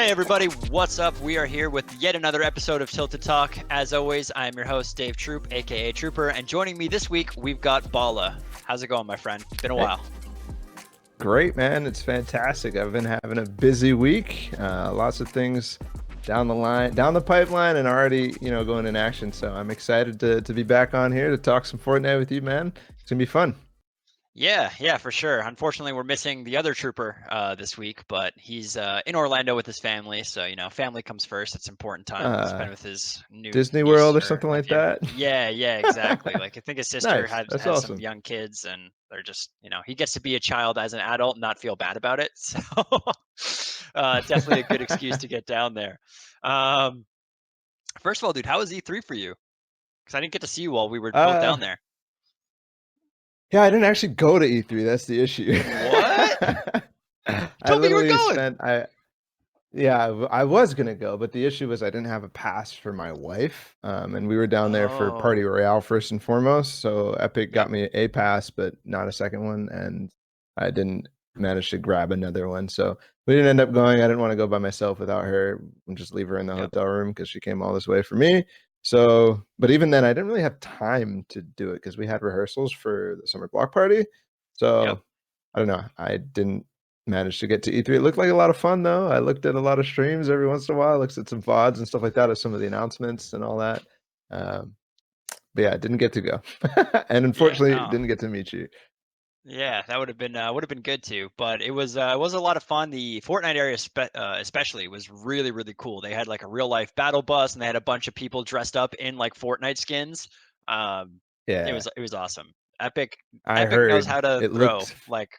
Hey everybody, what's up? We are here with yet another episode of Tilted Talk. As always, I am your host, Dave Troop, aka Trooper, and joining me this week, we've got Balla. How's it going, my friend? Been a Hey, while. great, man. It's fantastic. I've been having a busy week. Lots of things down the line, down the pipeline, and already, going in action. So I'm excited to be back on here to talk some Fortnite with you, man. It's gonna be fun. Yeah, for sure. Unfortunately, we're missing the other Trooper this week, but he's in Orlando with his family, so family comes first. It's important time to Uh, spend with his Disney niece World or or something like nephew. that. Yeah, exactly. Like I think his sister Nice. had That's has some awesome. young kids, and they're just he gets to be a child as an adult and not feel bad about it. So definitely a good excuse to get down there. Um, First of all, dude, how was E3 for you? Because I didn't get to see you while we were both Uh, down there. yeah, I didn't actually go to E3. That's the issue. What? You I told me you were literally going. spent I Yeah, I was gonna go, but the issue was I didn't have a pass for my wife, and we were down there for Party Oh, Royale first and foremost. So Epic yep. got me a pass, but not a second one, and I didn't manage to grab another one. So we didn't end up going. I didn't want to go by myself without her and just leave her in the Yep. hotel room because she came all this way for me. So, but even then, I didn't really have time to do it because we had rehearsals for the summer block party. Yep. So I don't know. I didn't manage to get to E3. It looked like a lot of fun though. I looked at a lot of streams every once in a while, looked at some VODs and stuff like that of some of the announcements and all that. Um, but yeah, I didn't get to go. And Yeah. unfortunately No. didn't get to meet you. Yeah, that would have been good too. But it was a lot of fun. The Fortnite area, especially, was really cool. They had like a real life battle bus, and they had a bunch of people dressed up in like Fortnite skins. Um, it Yeah. was it was awesome. Epic I Epic knows heard how to throw. Like,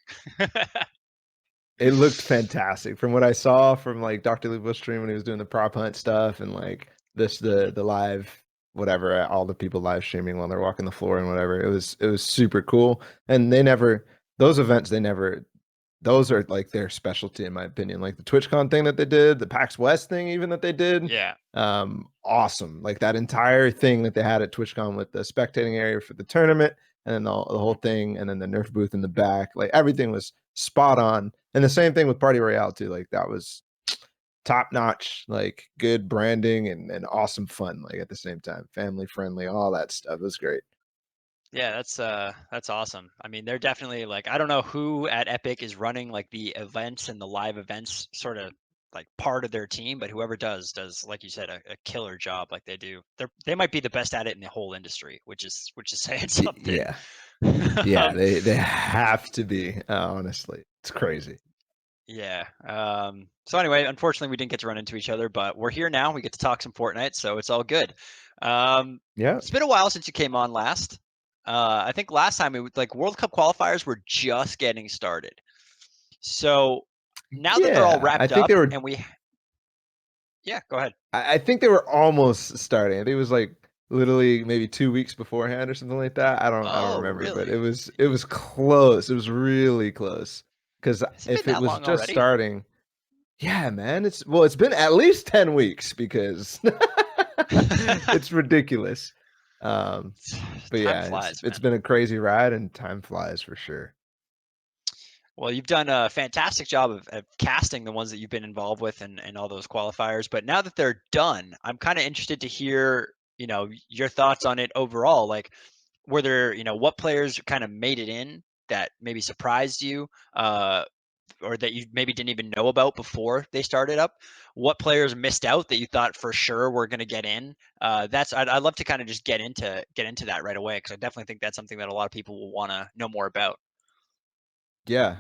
it looked fantastic from what I saw from like Dr. Lupo's stream when he was doing the prop hunt stuff and like this Mhm. the live whatever all the people live streaming while they're walking the floor and whatever. It was super cool. And they never those events they never those are like their specialty in my opinion. Like the TwitchCon thing that they did, the PAX West thing even that they did. Yeah. Awesome. Like that entire thing that they had at TwitchCon with the spectating area for the tournament and then the whole thing and then the Nerf booth in the back. Like everything was spot on. And the same thing with Party Royale too. Like that was top notch, like good branding and awesome fun, like at the same time. Family friendly, all that stuff. It was great. Yeah, that's awesome. I mean, they're definitely like I don't know who at Epic is running like the events and the live events sort of like part of their team, but whoever does like you said a killer job like they do. They might be the best at it in the whole industry, which is saying something. Yeah. Yeah, Um, they have to be, honestly. It's crazy. yeah. So anyway, unfortunately we didn't get to run into each other, but we're here now. We get to talk some Fortnite, so it's all good. Um, Yeah. it's been a while since you came on last. I think last time it was like World Cup qualifiers were just getting started. So now that they're all Yeah. I wrapped think they up were and yeah, go ahead. I think they were almost starting. I think it was like literally maybe 2 weeks beforehand or something like that. I don't Oh, remember, but it really? was it was close. It was really close. Because Has it been if it that was long just already? starting, yeah, man, it's been at least 10 weeks because it's ridiculous. Um, but Time yeah, flies, it's man. been a crazy ride and time flies for sure. Well, you've done a fantastic job of casting the ones that you've been involved with and all those qualifiers. But now that they're done, I'm kind of interested to hear, your thoughts on it overall. Like, were there, what players kind of made it in that maybe surprised you, or that you maybe didn't even know about before they started up? What players missed out that you thought for sure were going to get in? I'd love to kind of just get into that right away because I definitely think that's something that a lot of people will want to know more about. Yeah,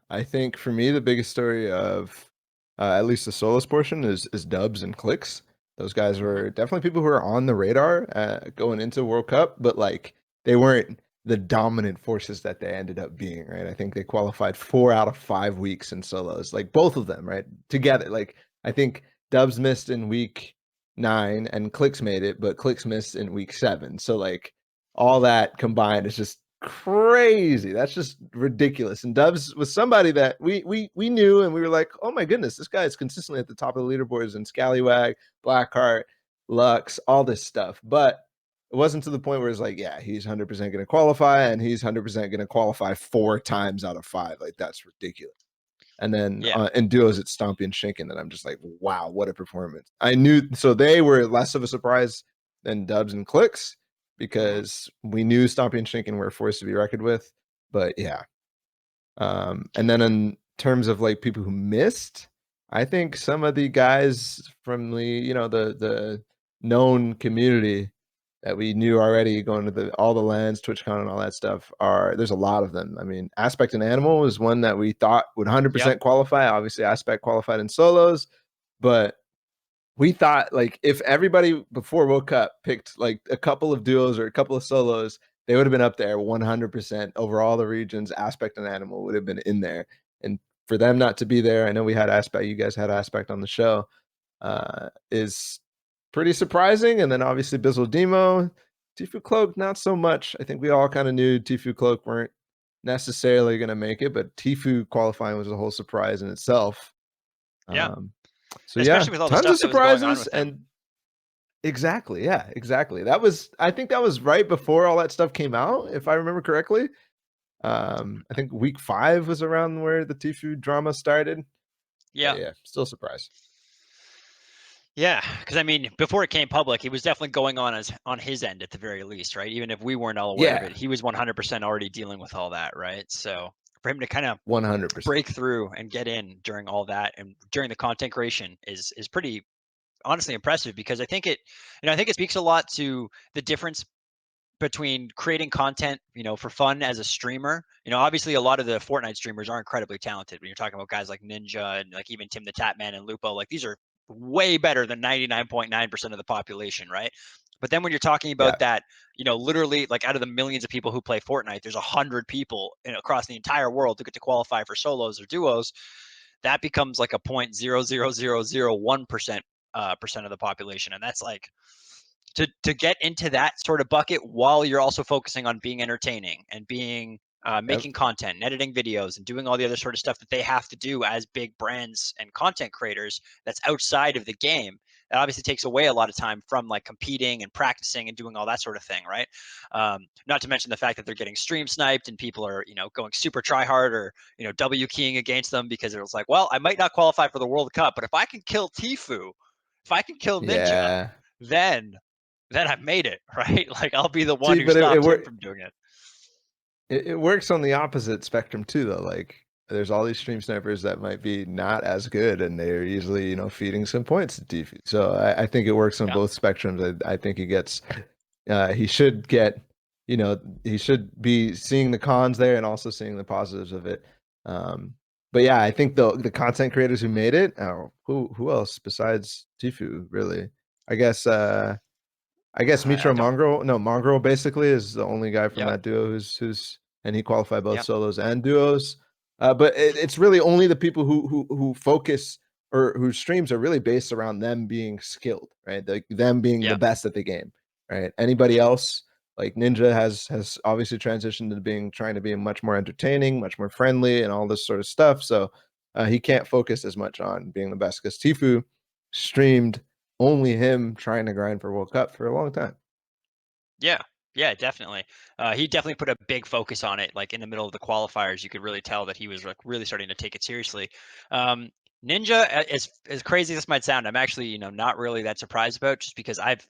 I think for me the biggest story of at least the solos portion is dubs and clicks. Those guys Hmm. were definitely people who are on the radar going into World Cup, but like they weren't the dominant forces that they ended up being, right? I think they qualified 4 out of 5 weeks in solos, like both of them, right? Together. Like I think dubs missed in week 9 and clicks made it, but clicks missed in week 7. So like all that combined is just crazy. That's just ridiculous. And Dubs was somebody that we knew and we were like, oh my goodness, this guy is consistently at the top of the leaderboards in Scallywag, Blackheart, Lux, all this stuff. But it wasn't to the point where it's like, yeah, he's 100% going to qualify and he's 100% going to qualify 4 times out of 5. Like that's ridiculous. And then Yeah. in duos, it's Stompy and Shinken. And I'm just like, wow, what a performance. I knew, so they were less of a surprise than Dubs and Clicks Hmm. because we knew Stompy and Shinken were a force to be reckoned with. But yeah. And then in terms of like people who missed, I think some of the guys from the, the known community that we knew already going to all the lands, TwitchCon and all that stuff there's a lot of them. I mean, Aspect and Animal is one that we thought would Yep. 100% qualify. Obviously, Aspect qualified in solos, but we thought like if everybody before World Cup picked like a couple of duos or a couple of solos, they would have been up there 100% over all the regions. Aspect and Animal would have been in there, and for them not to be there, I know we had Aspect, you guys had Aspect on the show, is pretty surprising. And then obviously Bizzle Demo, Tfue Cloak, not so much. I think we all kind of knew Tfue Cloak weren't necessarily going to make it, but Tfue qualifying was a whole surprise in itself. Yeah. Um, so yeah, Especially with all the tons stuff of that was going on surprises with him. and exactly, yeah, exactly. I think that was right before all that stuff came out, if I remember correctly. I think week 5 was around where the Tfue drama started. But Yeah. yeah, still surprised. Yeah, because I mean, before it came public, it was definitely going on as on his end at the very least, right? Even if we weren't all aware of Yeah, it, he was 100% already dealing with all that, right? So for him to kind of 100%. break through and get in during all that and during the content creation is pretty honestly impressive because I think I think it speaks a lot to the difference between creating content, for fun as a streamer. Obviously a lot of the Fortnite streamers are incredibly talented. When you're talking about guys like Ninja and like even Tim the Tatman and Lupo, like these are way better than 99.9% of the population, right? But then when you're talking Yeah, about that, literally like out of the millions of people who play Fortnite, there's 100 people across the entire world who get to qualify for solos or duos. That becomes like a 0.00001% percent of the population, and that's like to get into that sort of bucket while you're also focusing on being entertaining and being yep, making content and editing videos and doing all the other sort of stuff that they have to do as big brands and content creators that's outside of the game. That obviously takes away a lot of time from like competing and practicing and doing all that sort of thing, right? Not to mention the fact that they're getting stream sniped and people are going super try hard or W keying against them because it was like, well, I might not qualify for the World Cup, but if I can kill Tfue, if I can kill Ninja, yeah. then I've made it, right? Like I'll be the one See, who but stops him from doing it. it works on the opposite spectrum too, though. Like, there's all these stream snipers that might be not as good, and they're usually, feeding some points to defeat. So I think it works on Yeah. both spectrums. I think he should get, he should be seeing the cons there and also seeing the positives of it. But yeah, I think the content creators who made it, who else besides Tifu, really? I guess I Mitro don't. Mongrel. No, Mongrel basically is the only guy from Yep. that duo who's and he qualified both Yep. solos and duos. But it's really only the people who focus or whose streams are really based around them being skilled, right? Like them being the Yep. best at the game, right? Anybody else like Ninja has obviously transitioned to trying to be much more entertaining, much more friendly, and all this sort of stuff. So he can't focus as much on being the best because Tifu streamed only him trying to grind for World Cup for a long time. Yeah. Yeah, definitely. He definitely put a big focus on it. Like in the middle of the qualifiers, you could really tell that he was like really starting to take it seriously. Um, Ninja, as crazy as this might sound, I'm actually not really that surprised about, just because I've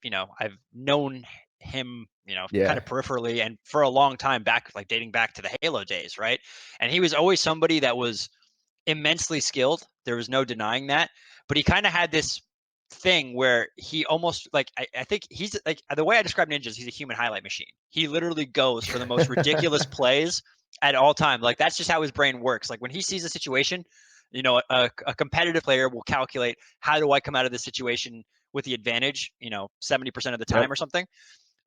known him kind Yeah. of peripherally and for a long time back, like dating back to the Halo days, right? And he was always somebody that was immensely skilled. There was no denying that. But he kind of had this thing where he almost like I think he's like the way I describe Ninjas, he's a human highlight machine. He literally goes for the most ridiculous plays at all time. Like that's just how his brain works. Like when he sees a situation, a competitive player will calculate, how do I come out of this situation with the advantage, 70% of the time Yep. or something.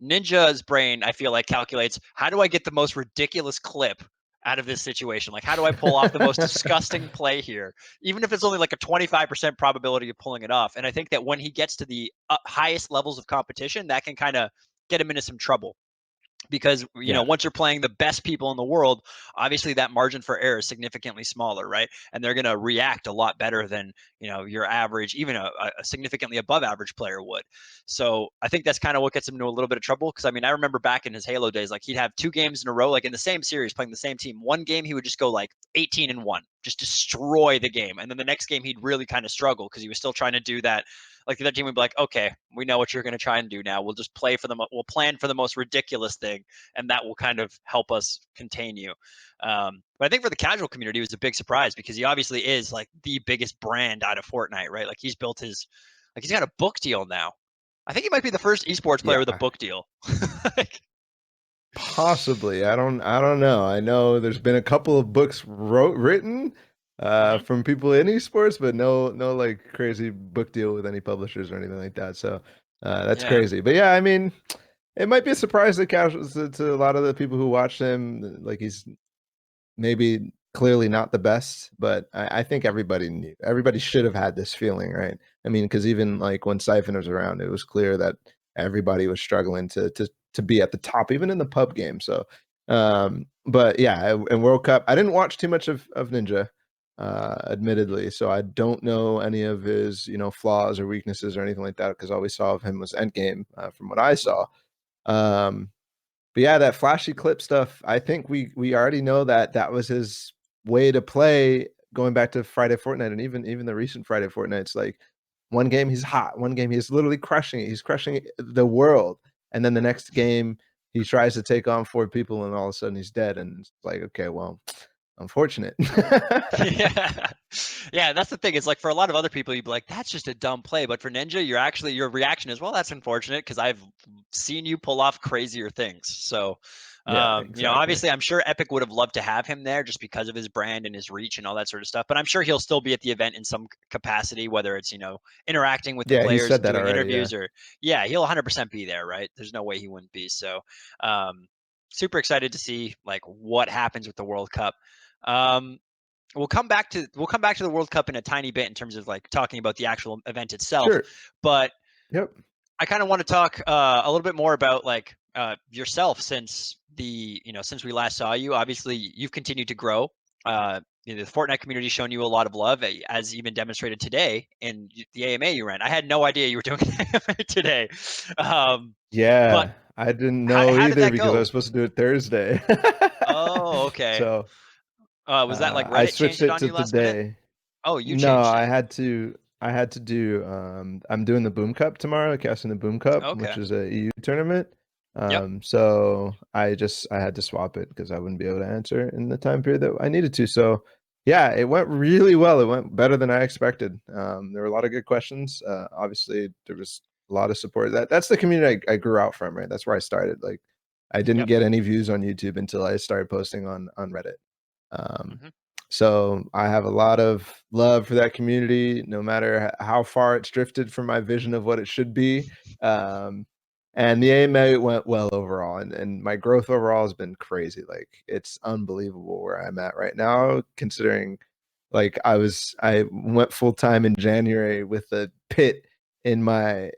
Ninja's brain, I feel like, calculates, how do I get the most ridiculous clip out of this situation? Like, how do I pull off the most disgusting play here, even if it's only like a 25% probability of pulling it off? And I think that when he gets to the highest levels of competition, that can kind of get him into some trouble because Yeah. once you're playing the best people in the world, obviously that margin for error is significantly smaller, right? And they're going to react a lot better than your average, even a significantly above average player would. So I think that's kind of what gets him into a little bit of trouble, because I mean, I remember back in his Halo days, like he'd have 2 games in a row, like in the same series, playing the same team. One game he would just go like 18-1, just destroy the game, and then the next game he'd really kind of struggle because he was still trying to do that. Like the other team would be like, okay, we know what you're going to try and do now. We'll just we'll plan for the most ridiculous thing, and that will kind of help us contain you. But I think for the casual community, it was a big surprise because he obviously is like the biggest brand out of Fortnite, right? Like he's built like he's got a book deal now. I think he might be the first esports player with a Yeah. book deal. Like, Possibly. I don't know. I know there's been a couple of books written mhm. from people in esports, but no like crazy book deal with any publishers or anything like that. So that's Yeah. crazy. But yeah, I mean, it might be a surprise to casuals to a lot of the people who watch him. Like he's maybe clearly not the best, but I think Mhm. everybody should have had this feeling, right? I mean, because even like when Siphon was around, it was clear that everybody was struggling to be at the top, even in the pub game. So, but yeah, in World Cup, I didn't watch too much of Ninja, admittedly, so I don't know any of his flaws or weaknesses or anything like that because all we saw of him was Endgame, from what I saw. Um, but yeah, that flashy clip stuff, I think we already know that that was his way to play going back to Friday Fortnite and even the recent Friday Fortnites. Like one game he's hot, one game he's literally crushing it. He's crushing the world. And then the next game he tries to take on 4 people and all of a sudden he's dead. And it's like, okay, well, unfortunate. Yeah. Yeah, that's the thing. It's like for a lot of other people, you'd be like, that's just a dumb play. But for Ninja, your reaction is, well, that's unfortunate because I've seen you pull off crazier things. So, Yeah, exactly. obviously, I'm sure Epic would have loved to have him there just because of his brand and his reach and all that sort of stuff. But I'm sure he'll still be at the event in some capacity, whether it's, interacting with the Yeah, he players said and that doing already. Yeah. interviews, or, yeah, he'll 100% be there, right? There's no way he wouldn't be. So, super excited to see like what happens with the World Cup. Um, we'll come back to the World Cup in a tiny bit in terms of like talking about the actual event itself, Sure. but Yep. I kind of want to talk a little bit more about like yourself since since we last saw you. Obviously, you've continued to grow. The Fortnite community has shown you a lot of love, as even demonstrated today in the AMA you ran. I had no idea you were doing AMA today, but Yeah. I didn't how know how did either that because I go? was supposed to do it Thursday. Oh, okay. So Was that like I Reddit switched changed it it on to you last minute? today. Oh, you No, changed it. I had to do I'm doing the Boom Cup tomorrow, casting the Boom Cup, which Okay. is a EU tournament. Yep. So I had to swap it because I wouldn't be able to answer in the time period that I needed to. So yeah, it went really well. It went better than I expected. There were a lot of good questions. Obviously there was a lot of support. That's the community I grew out from, right? That's where I started. Like I didn't Yep. get any views on YouTube until I started posting on Reddit. Um, Hmm. so I have a lot of love for that community, no matter how far it's drifted from my vision of what it should be. Um, and the AMA went well overall, and my growth overall has been crazy. Like it's unbelievable where I'm at right now, considering like I went full time in January with a pit in my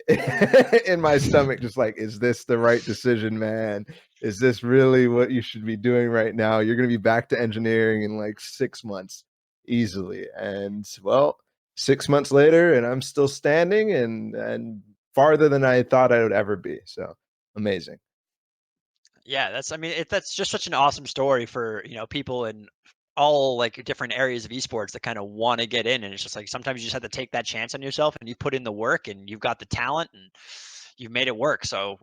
in my stomach, just like, is this the right decision, man? Is this really what you should be doing right now? You're gonna be back to engineering in like 6 months easily. And well, 6 months later, and I'm still standing and farther than I thought I would ever be. So amazing. Yeah, I mean, that's just such an awesome story for, people in all like different areas of esports that kind of want to get in. And it's just like sometimes you just have to take that chance on yourself and you put in the work and you've got the talent and you've made it work. So,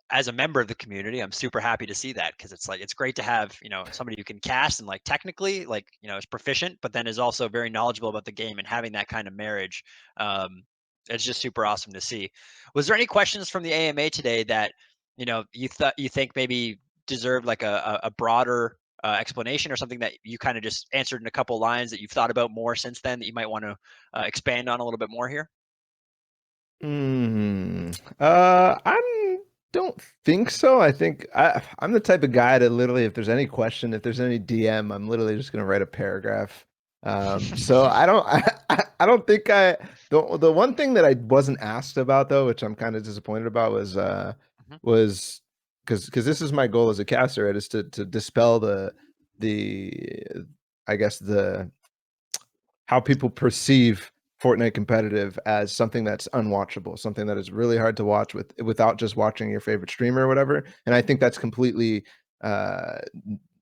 as a member of the community, I'm super happy to see that because it's like it's great to have somebody who can cast and like technically like is proficient, but then is also very knowledgeable about the game, and having that kind of marriage. Um, it's just super awesome to see. Was there any questions from the AMA today that you think maybe deserved like a broader explanation, or something that you kind of just answered in a couple lines that you've thought about more since then that you might want to expand on a little bit more here? I don't think so. I think I'm the type of guy to literally, if there's any question, if there's any DM, I'm literally just gonna write a paragraph. So I don't, I don't think the one thing that I wasn't asked about though, which I'm kind of disappointed about, was Mhm. was because this is my goal as a caster, right, is to dispel the I guess the how people perceive Fortnite competitive as something that's unwatchable, something that is really hard to watch without just watching your favorite streamer or whatever. And I think that's completely uh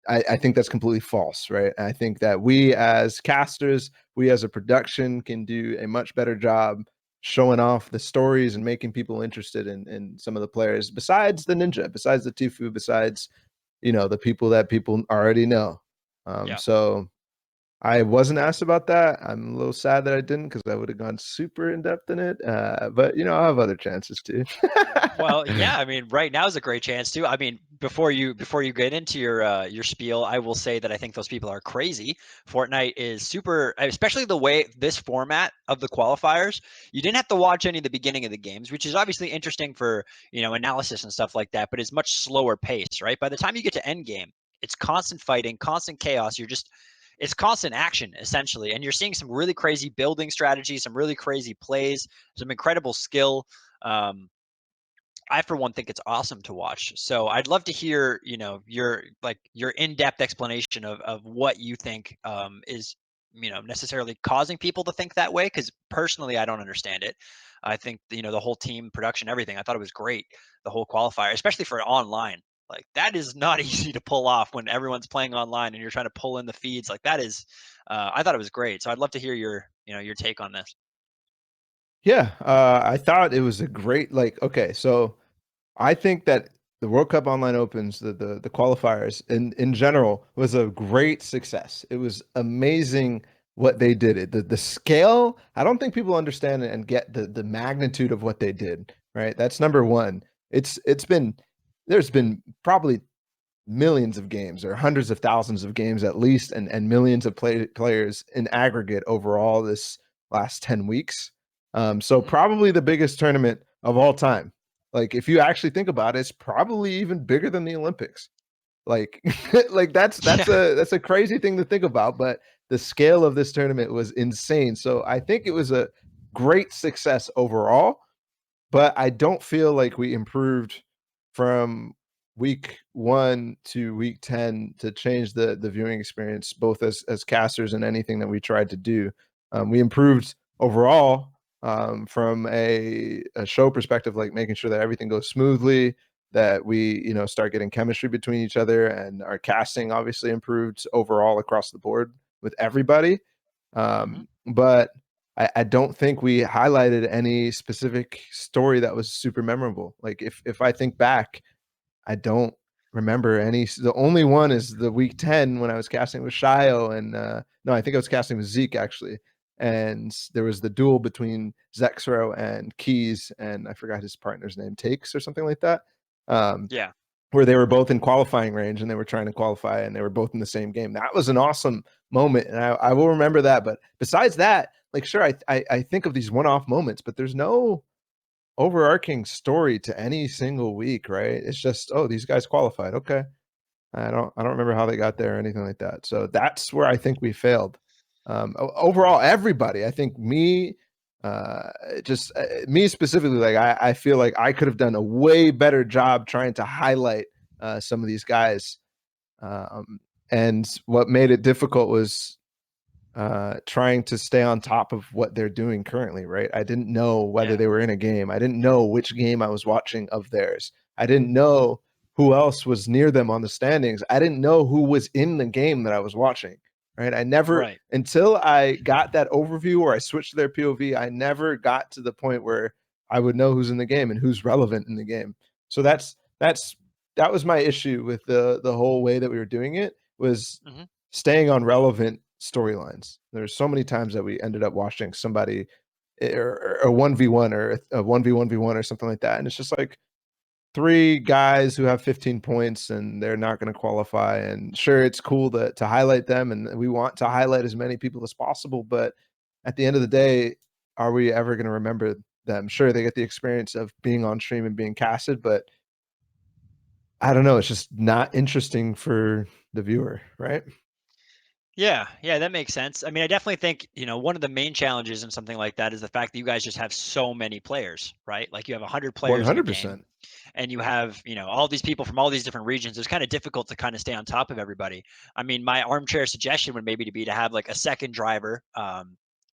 I think that's completely false, right? I think that we as casters, we as a production can do a much better job showing off the stories and making people interested in some of the players besides the ninja, besides the Tifu, besides, the people that people already know. Yeah. So I wasn't asked about that. I'm a little sad that I didn't because I would have gone super in depth in it. But I'll have other chances too. Well, yeah, I mean, right now is a great chance too. I mean, before you get into your spiel, I will say that I think those people are crazy. Fortnite is super, especially the way this format of the qualifiers. You didn't have to watch any of the beginning of the games, which is obviously interesting for analysis and stuff like that. But it's much slower pace, right? By the time you get to end game, it's constant fighting, constant chaos. It's constant action essentially, and you're seeing some really crazy building strategies, some really crazy plays, some incredible skill. I for one think it's awesome to watch. So I'd love to hear, your in-depth explanation of what you think is, necessarily causing people to think that way. Because personally, I don't understand it. I think the whole team production, everything. I thought it was great. The whole qualifier, especially for online, like that is not easy to pull off when everyone's playing online and you're trying to pull in the feeds. Like that is, I thought it was great. So I'd love to hear your take on this. Yeah, I thought it was a great okay, so I think that the World Cup Online Opens, the qualifiers in general was a great success. It was amazing what they did. The scale, I don't think people understand and get the magnitude of what they did, right? That's number one. It's been there's been probably millions of games or hundreds of thousands of games at least and millions of players in aggregate over all this last 10 weeks. So Hmm. probably the biggest tournament of all time. Like if you actually think about it, it's probably even bigger than the Olympics. Like like Yeah. that's a crazy thing to think about, but the scale of this tournament was insane. So I think it was a great success overall, but I don't feel like we improved from week 1 to week 10 to change the viewing experience, both as casters and anything that we tried to do. We improved overall from a show perspective, like making sure that everything goes smoothly, that we start getting chemistry between each other, and our casting obviously improved overall across the board with everybody. Hmm. But I don't think we highlighted any specific story that was super memorable. Like if I think back, I don't remember any. The only one is the week 10 when I was casting with Shio and no, I think I was casting with Zeke actually. And there was the duel between Zexro and Keys, and I forgot his partner's name, Takes or something like that. Um, Yeah. where they were both in qualifying range and they were trying to qualify and they were both in the same game. That was an awesome moment, and I will remember that. But besides that, like sure, I think of these one-off moments, but there's no overarching story to any single week, right? It's just, oh, these guys qualified. Okay. I don't remember how they got there or anything like that. So that's where I think we failed. Overall, everybody, I think me, just me specifically, like I feel like I could have done a way better job trying to highlight some of these guys. Um, and what made it difficult was trying to stay on top of what they're doing currently, right? I didn't know whether Yeah. they were in a game. I didn't know which game I was watching of theirs. I didn't know who else was near them on the standings. I didn't know who was in the game that I was watching, right? I never, Right. until I got that overview or I switched to their POV, I never got to the point where I would know who's in the game and who's relevant in the game. So that was my issue with the whole way that we were doing it was Hmm. staying on relevant storylines. There's so many times that we ended up watching somebody or a 1v1 or a 1v1v1 or something like that. And it's just like three guys who have 15 points and they're not going to qualify. And sure, it's cool to highlight them. And we want to highlight as many people as possible. But at the end of the day, are we ever going to remember them? Sure, they get the experience of being on stream and being casted, but I don't know. It's just not interesting for the viewer, right? Yeah, that makes sense. I mean, I definitely think, one of the main challenges in something like that is the fact that you guys just have so many players, right? Like you have 100 players in a game 100%. and you have, all these people from all these different regions. It's kind of difficult to kind of stay on top of everybody. I mean, my armchair suggestion would maybe to be to have like a second driver,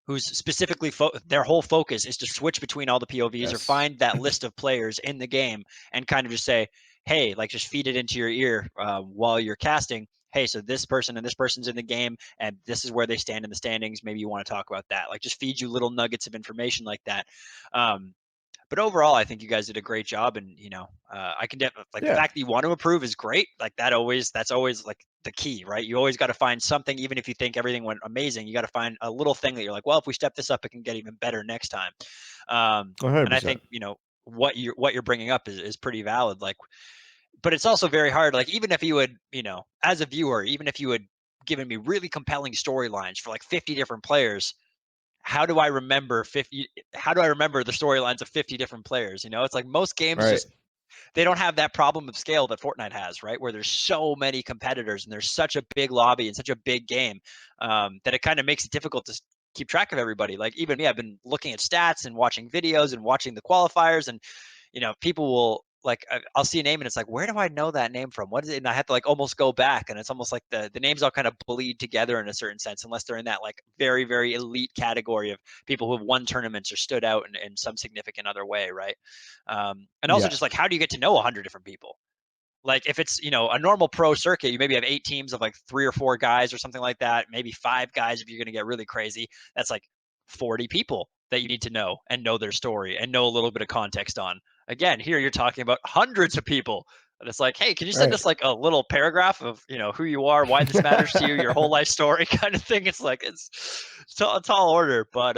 who's specifically their whole focus is to switch between all the POVs or Yes. find that list of players in the game and kind of just say, hey, like just feed it into your ear while you're casting. Hey, so this person and this person's in the game, and this is where they stand in the standings. Maybe you want to talk about that. Like, just feed you little nuggets of information like that. Um, but overall, I think you guys did a great job, and I can like the Yeah. fact that you want to improve is great. Like that's always like the key, right? You always got to find something, even if you think everything went amazing. You got to find a little thing that you're like, well, if we step this up, it can get even better next time. And I 100%. think what you're bringing up is pretty valid. Like, but it's also very hard. Like, even if you would, as a viewer, even if you had given me really compelling storylines for like 50 different players, how do I remember 50? How do I remember the storylines of 50 different players? It's like most games Right. just they don't have that problem of scale that Fortnite has, right? Where there's so many competitors and there's such a big lobby and such a big game that it kind of makes it difficult to keep track of everybody. Like even me, I've been looking at stats and watching videos and watching the qualifiers, and people will like I'll see a name and it's like, where do I know that name from? What is it? And I have to like almost go back, and it's almost like the names all kind of bleed together in a certain sense, unless they're in that like very very elite category of people who have won tournaments or stood out in some significant other way, right? And also Yeah. just like, how do you get to know 100 different people? Like if it's a normal pro circuit, you maybe have 8 teams of like 3 or 4 guys or something like that, maybe 5 guys if you're going to get really crazy. That's like 40 people that you need to know and know their story and know a little bit of context on. Again, here you're talking about hundreds of people. And it's like, hey, can you send Right. us like a little paragraph of who you are, why this matters to you, your whole life story, kind of thing. It's like it's a tall order, but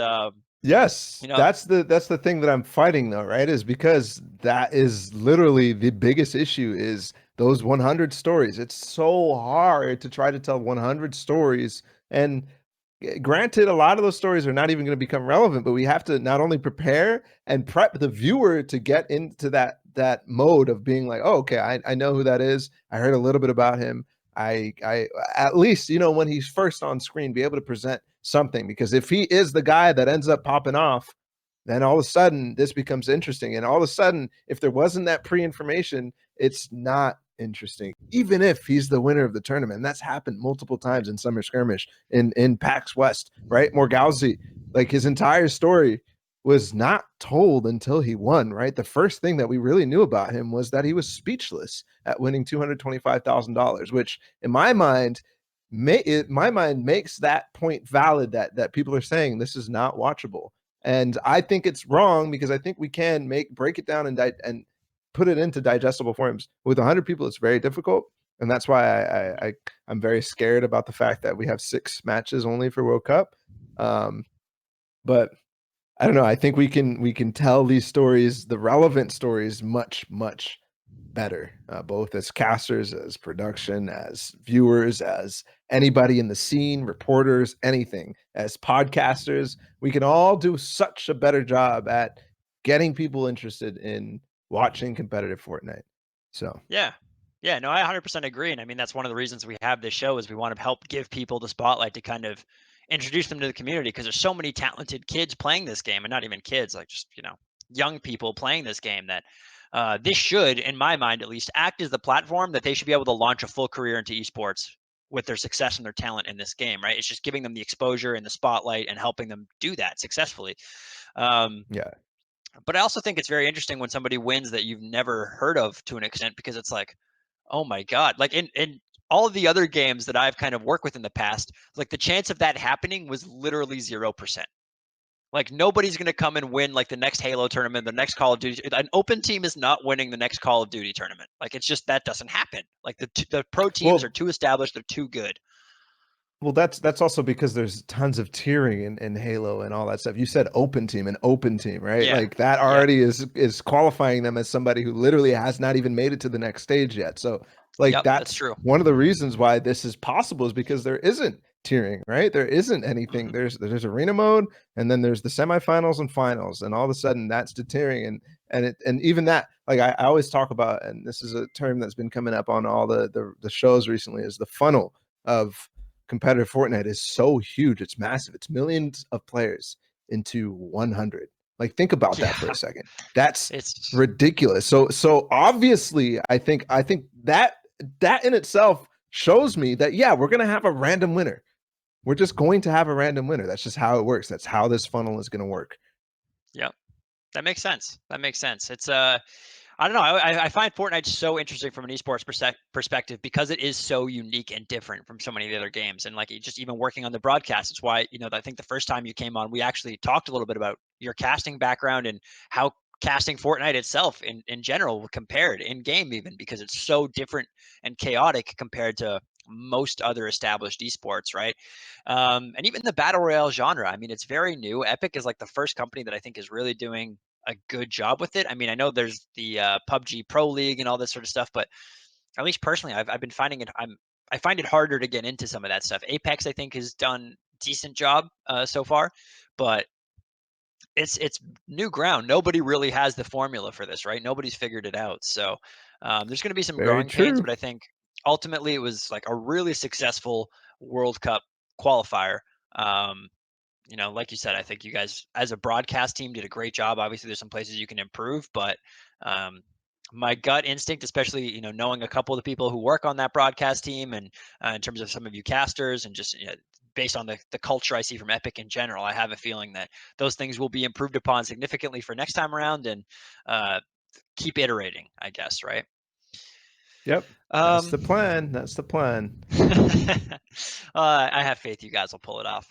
Yes, you know, that's the thing that I'm fighting though, right? Is because that is literally the biggest issue is those 100 stories. It's so hard to try to tell 100 stories, and granted, a lot of those stories are not even going to become relevant, but we have to not only prepare and prep the viewer to get into that mode of being like, oh, okay, I know who that is. I heard a little bit about him. I at least, when he's first on screen, be able to present something, because if he is the guy that ends up popping off, then all of a sudden this becomes interesting. And all of a sudden, if there wasn't that pre-information, it's not interesting, even if he's the winner of the tournament. And that's happened multiple times in Summer Skirmish, in PAX West, right? Morgalzi, like his entire story was not told until he won, right? The first thing that we really knew about him was that he was speechless at winning $225,000, which in my mind, my mind makes that point valid, that people are saying this is not watchable. And I think it's wrong, because I think we can break it down and put it into digestible forms. With 100 people, it's very difficult, and that's why I'm very scared about the fact that we have 6 matches only for World Cup. But I don't know. I think we can tell these stories, the relevant stories, much better, both as casters, as production, as viewers, as anybody in the scene, reporters, anything, as podcasters. We can all do such a better job at getting people interested in watching competitive Fortnite. So, yeah. Yeah, no, I 100% agree. And I mean, that's one of the reasons we have this show is we want to help give people the spotlight to kind of introduce them to the community because there's so many talented kids playing this game and not even kids, like just, young people playing this game that this should, in my mind at least, act as the platform that they should be able to launch a full career into esports with their success and their talent in this game, right? It's just giving them the exposure and the spotlight and helping them do that successfully. Um, yeah. but I also think it's very interesting when somebody wins that you've never heard of to an extent because it's like, oh my god! Like in all of the other games that I've kind of worked with in the past, like the chance of that happening was literally 0%. Like nobody's gonna come and win like the next Halo tournament, the next Call of Duty. An open team is not winning the next Call of Duty tournament. Like it's just that doesn't happen. Like the pro teams are Well, too established. They're too good. that's also because there's tons of tiering in Halo and all that stuff. You said an open team, right? Yeah. Like that Yep. already is qualifying them as somebody who literally has not even made it to the next stage yet. So like Yep. That's that's true. one of the reasons why this is possible, is because there isn't tiering, right? There isn't anything. Hmm. There's arena mode, and then there's the semifinals and finals, and all of a sudden that's the tiering. And even that, like I always talk about, and this is a term that's been coming up on all the shows recently, is the funnel of competitive Fortnite is so huge. It's massive. It's millions of players into 100. Like, think about that for Yeah, a second. That's it's ridiculous. So obviously, I think that in itself shows me that, yeah, we're gonna have a random winner. We're just going to have a random winner. That's just how it works. That's how this funnel is gonna work. Yep, that makes sense. That makes sense. It's I don't know. I find Fortnite so interesting from an esports perspective because it is so unique and different from so many of the other games. And like just even working on the broadcast, it's why, I think the first time you came on, we actually talked a little bit about your casting background and how casting Fortnite itself in general compared in game, even because it's so different and chaotic compared to most other established esports, right? And even the battle royale genre. I mean, it's very new. Epic is like the first company that I think is really doing a good job with it. I mean, I know there's the PUBG Pro League and all this sort of stuff, but at least personally, I've been finding it. I find it harder to get into some of that stuff. Apex, I think, has done decent job so far, but it's new ground. Nobody really has the formula for this, right? Nobody's figured it out. So there's going to be some Very growing pains, true. but I think ultimately it was like a really successful World Cup qualifier. Um, like you said, I think you guys as a broadcast team did a great job. Obviously, there's some places you can improve, but um, my gut instinct, especially knowing a couple of the people who work on that broadcast team, and in terms of some of you casters, and just based on the culture I see from Epic in general, I have a feeling that those things will be improved upon significantly for next time around, and uh, keep iterating, I guess, right? Yep. That's Um, the plan. That's the plan. I have faith you guys will pull it off.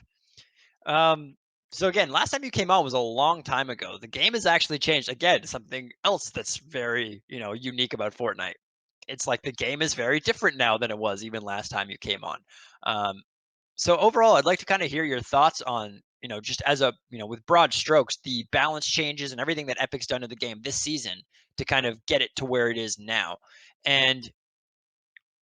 Um, so again, last time you came on was a long time ago. The game has actually changed. Again, something else that's very, unique about Fortnite. It's like the game is very different now than it was even last time you came on. Um, so overall, I'd like to kind of hear your thoughts on, just as a, with broad strokes, the balance changes and everything that Epic's done to the game this season to kind of get it to where it is now. And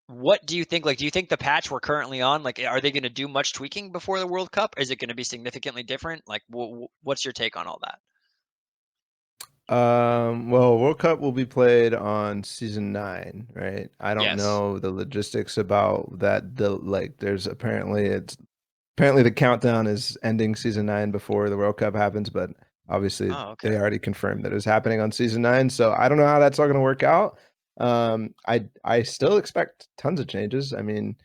what do you think? Like, do you think the patch we're currently on, like, are they going to do much tweaking before the World Cup? Is it going to be significantly different? Like, what's your take on all that? Well, World Cup will be played on season 9, right? I don't Yes. know the logistics about that. There's apparently the countdown is ending season 9 before the World Cup happens, but obviously Oh, they okay. already confirmed that it was happening on season 9. So I don't know how that's all going to work out. I still expect tons of changes. I mean,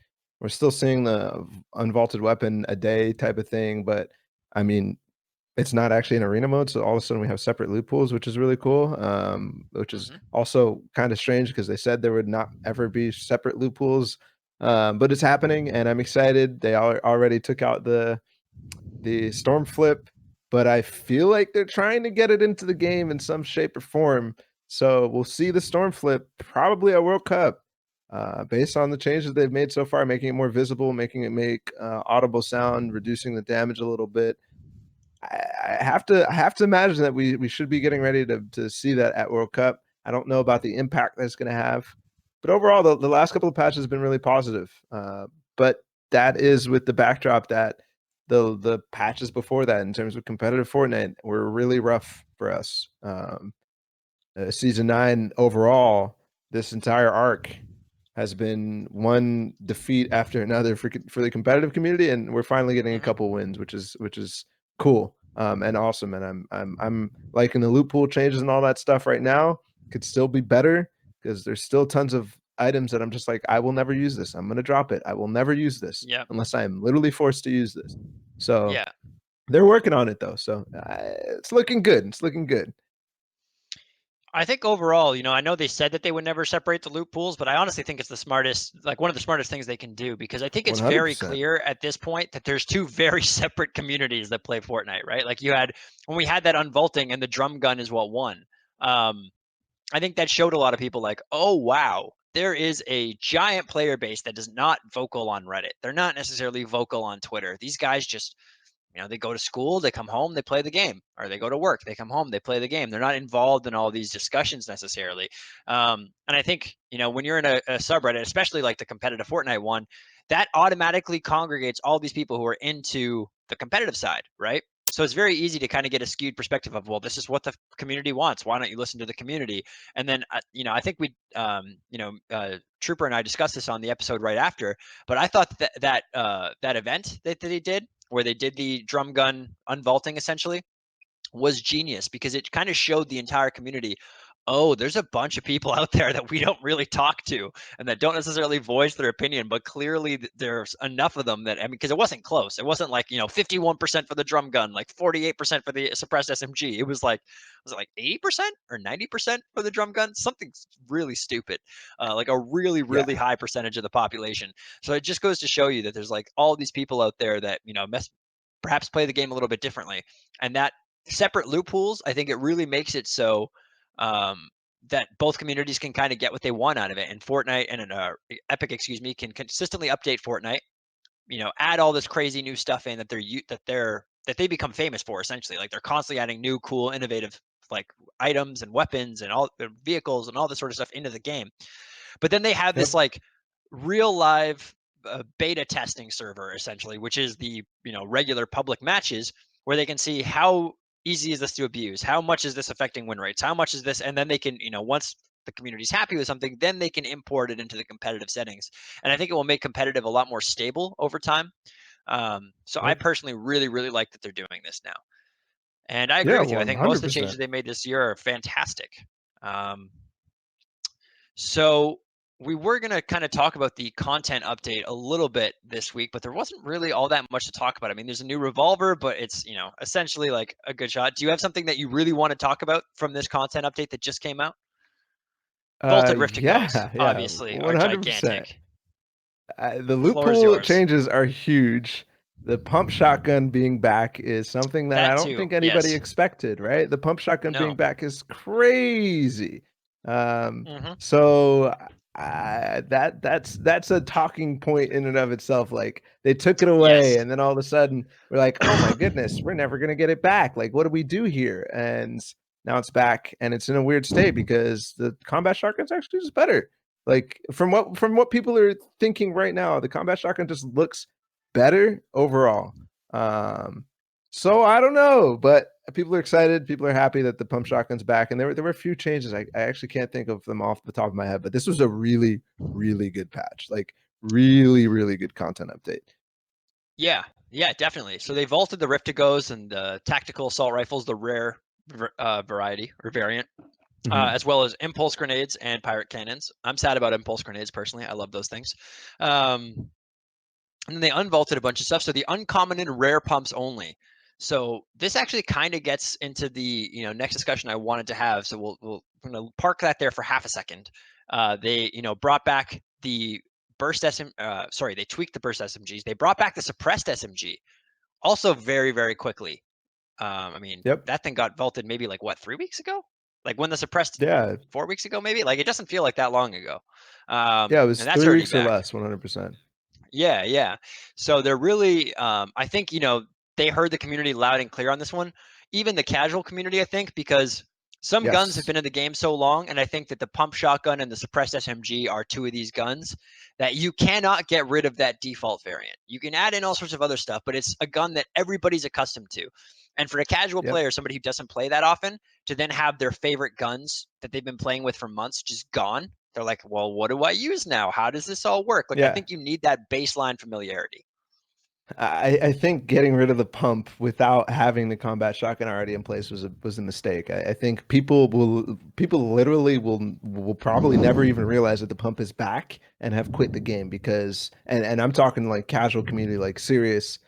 we're still seeing the unvaulted weapon a day type of thing, but I mean, it's not actually in arena mode, so all of a sudden we have separate loot pools, which is really cool. Which is Hmm. also kind of strange because they said there would not ever be separate loot pools, but it's happening, and I'm excited. They already took out the storm flip, but I feel like they're trying to get it into the game in some shape or form. So we'll see the storm flip probably at World Cup, based on the changes they've made so far, making it more visible, making it make audible sound, reducing the damage a little bit. I have to imagine that we should be getting ready to see that at World Cup. I don't know about the impact that's going to have, but overall, the last couple of patches have been really positive. But that is with the backdrop that the patches before that, in terms of competitive Fortnite, were really rough for us. Season 9 overall, this entire arc has been one defeat after another for the competitive community, and we're finally getting a Hmm. couple wins, which is cool, and awesome. And I'm liking the loot pool changes and all that stuff right now. Could still be better because there's still tons of items that I'm just like, I will never use this. I'm gonna drop it. I will never use this Yep. unless I am literally forced to use this. So Yeah. they're working on it though. So it's looking good. It's looking good. I think overall, I know they said that they would never separate the loot pools, but I honestly think it's the smartest, like one of the smartest things they can do because I think it's very 100%. clear at this point that there's two very separate communities that play Fortnite, right? Like you had when we had that unvaulting and the drum gun is what won. Um, I think that showed a lot of people like, oh wow, there is a giant player base that is not vocal on Reddit. They're not necessarily vocal on Twitter. These guys just they go to school, they come home, they play the game, or they go to work, they come home, they play the game. They're not involved in all these discussions necessarily. And I think, when you're in a subreddit, especially like the competitive Fortnite one, that automatically congregates all these people who are into the competitive side, right? So it's very easy to kind of get a skewed perspective of, well, this is what the community wants. Why don't you listen to the community? And then, I think Trooper and I discussed this on the episode right after. But I thought that event that they did, where they did the drum gun unvaulting essentially, was genius because it kind of showed the entire community, oh, there's a bunch of people out there that we don't really talk to and that don't necessarily voice their opinion, but clearly there's enough of them that, I mean, because it wasn't close. It wasn't like, 51% for the drum gun, like 48% for the suppressed SMG. It was like, was it like 80% or 90% for the drum gun? Something really stupid, like a really, really Yeah. high percentage of the population. So it just goes to show you that there's like all these people out there that, perhaps play the game a little bit differently. And that separate loopholes, I think it really makes it so that both communities can kind of get what they want out of it. And Fortnite and Epic, excuse me, can consistently update Fortnite. Add all this crazy new stuff in that they become famous for essentially. Like they're constantly adding new, cool, innovative like items and weapons and all the vehicles and all this sort of stuff into the game. But then they have this Yep. like real live beta testing server essentially, which is the regular public matches where they can see how easy is this to abuse, how much is this affecting win rates, how much is this, and then they can once the community's happy with something, then they can import it into the competitive settings, and I think it will make competitive a lot more stable over time. So I Yep. personally really really like that they're doing this now, and I agree Yeah, with you. I think most of the changes 100%. they made this year are fantastic. um, so we were going to kind of talk about the content update a little bit this week, but there wasn't really all that much to talk about. I mean, there's a new revolver, but it's, essentially like a good shot. Do you have something that you really want to talk about from this content update that just came out? Vaulted Rift to Ghosts, Yeah, yeah, obviously, are 100%. gigantic. The Floor is loophole yours. changes are huge. The pump shotgun being back is something that I That don't too. think anybody Yes. expected, right? The pump shotgun being No. back is crazy. Um, Hmm. so that's a talking point in and of itself. Like they took it away, Yes. and then all of a sudden we're like, oh my goodness, we're never gonna get it back. Like, what do we do here? And now it's back, and it's in a weird state because the combat shotgun's actually just better. Like from what people are thinking right now, the combat shotgun just looks better overall. Um, so I don't know, but people are excited. People are happy that the pump shotgun's back, and there were a few changes. I actually can't think of them off the top of my head, but this was a really really good patch. Like really really good content update. Yeah. Yeah, definitely. So they vaulted the Rift to Goes and the tactical assault rifles, the rare variety or variant, Mhm. as well as impulse grenades and pirate cannons. I'm sad about impulse grenades personally. I love those things. Um, and then they unvaulted a bunch of stuff. So the uncommon and rare pumps only. So this actually kind of gets into the next discussion I wanted to have. So we're gonna park that there for half a second. They brought back the they tweaked the burst SMGs. They brought back the suppressed SMG also very very quickly. I mean, Yep. that thing got vaulted maybe like what, 3 weeks ago? Like when the suppressed Yeah. 4 weeks ago, maybe. Like it doesn't feel like that long ago. Yeah. It And was that's three already weeks or back. less. 100%. Yeah, yeah. So they're really, I think, they heard the community loud and clear on this one. Even the casual community, I think, because some guns have Yes. been in the game so long, and I think that the pump shotgun and the suppressed SMG are two of these guns that you cannot get rid of that default variant. You can add in all sorts of other stuff, but it's a gun that everybody's accustomed to. And for a casual Yep. player, somebody who doesn't play that often, to then have their favorite guns that they've been playing with for months just gone, they're like, well, what do I use now? How does this all work? Like, I Yeah. think you need that baseline familiarity. I think getting rid of the pump without having the combat shotgun already in place was a mistake. I think people literally will probably never even realize that the pump is back and have quit the game because and I'm talking like casual community, like serious.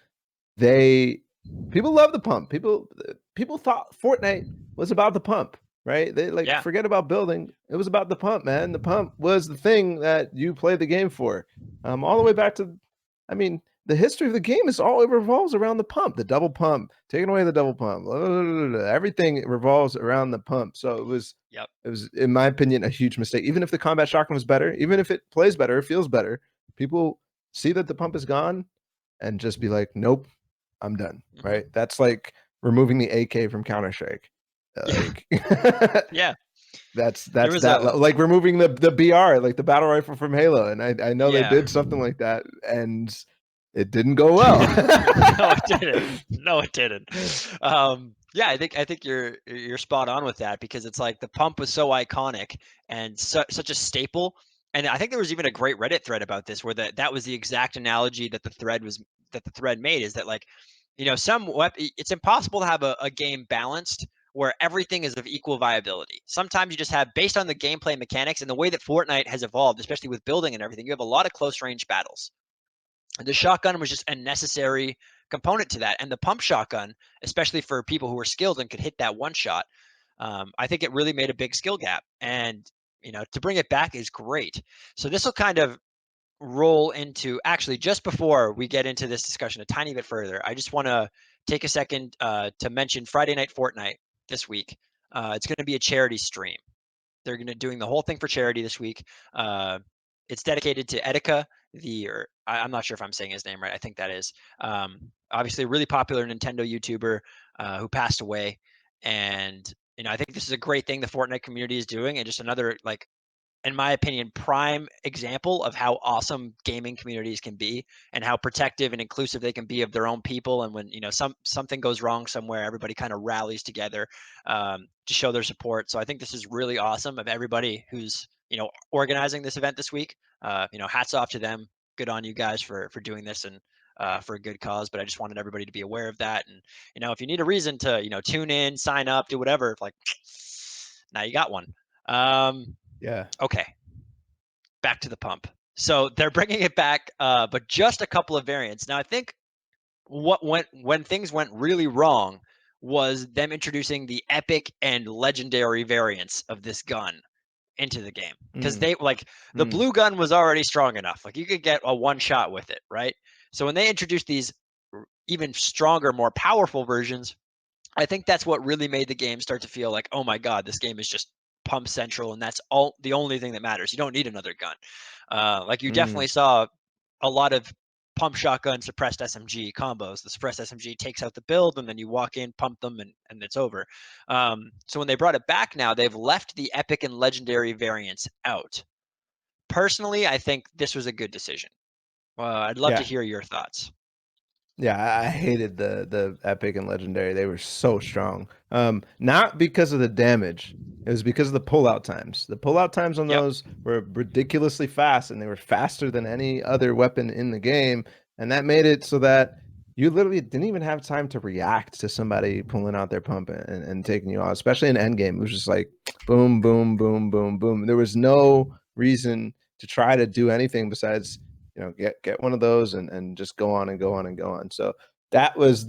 They people love the pump. People thought Fortnite was about the pump, right? They like Yeah. forget about building. It was about the pump, man. The pump was the thing that you play the game for. All the way back to, I mean, the history of the game is all it revolves around the pump, the double pump, taking away the double pump, blah, blah, blah, blah, everything revolves around the pump. So Yep. it was, in my opinion, a huge mistake. Even if the combat shotgun was better, even if it plays better, it feels better, people see that the pump is gone and just be like, nope, I'm done. Hmm. Right? That's like removing the AK from Counter Strike. Yeah. Like Yeah. that's There that's was that a, like removing the BR, like the battle rifle from Halo. And I know they yeah. did something like that, and It didn't go well. No, it didn't. No, it didn't. Yeah, I think you're spot on with that because it's like the pump was so iconic and such a staple. And I think there was even a great Reddit thread about this where that was the exact analogy that the thread made is that like, it's impossible to have a game balanced where everything is of equal viability. Sometimes you just have based on the gameplay mechanics and the way that Fortnite has evolved, especially with building and everything, you have a lot of close range battles. The shotgun was just a necessary component to that. And the pump shotgun, especially for people who are skilled and could hit that one shot, I think it really made a big skill gap. And, to bring it back is great. So this will kind of roll into actually just before we get into this discussion a tiny bit further, I just want to take a second to mention Friday Night Fortnite this week. It's going to be a charity stream. They're going to doing the whole thing for charity this week. Uh, it's dedicated to Etika, I'm not sure if I'm saying his name right. I think that is obviously a really popular Nintendo YouTuber who passed away. And I think this is a great thing the Fortnite community is doing, and just another like in my opinion, prime example of how awesome gaming communities can be and how protective and inclusive they can be of their own people. And when something goes wrong somewhere, everybody kind of rallies together to show their support. So I think this is really awesome of everybody who's organizing this event this week. Hats off to them. Good on you guys for doing this and for a good cause. But I just wanted everybody to be aware of that. And if you need a reason to tune in, sign up, do whatever, like now you got one. Yeah. Okay, back to the pump. So they're bringing it back, but just a couple of variants. Now I think what went when things went really wrong was them introducing the epic and legendary variants of this gun into the game because Mm, they like the mm. blue gun was already strong enough. Like you could get a one shot with it, right? So when they introduced these even stronger, more powerful versions, I think that's what really made the game start to feel like, oh my god, this game is just pump central, and that's all the only thing that matters. You don't need another gun. Like you Mm. definitely saw a lot of pump shotgun suppressed SMG combos. The suppressed SMG takes out the build, and then you walk in, pump them, and it's over. So when they brought it back now, they've left the epic and legendary variants out. Personally, I think this was a good decision. I'd love to Yeah. hear your thoughts. Yeah, I hated the epic and legendary. They were so strong. Not because of the damage. It was because of the pullout times. The pullout times on Yep. those were ridiculously fast, and they were faster than any other weapon in the game. And that made it so that you literally didn't even have time to react to somebody pulling out their pump and taking you out, especially in endgame. It was just like boom, boom, boom, boom, boom. There was no reason to try to do anything besides get one of those and just go on and go on and go on. So that was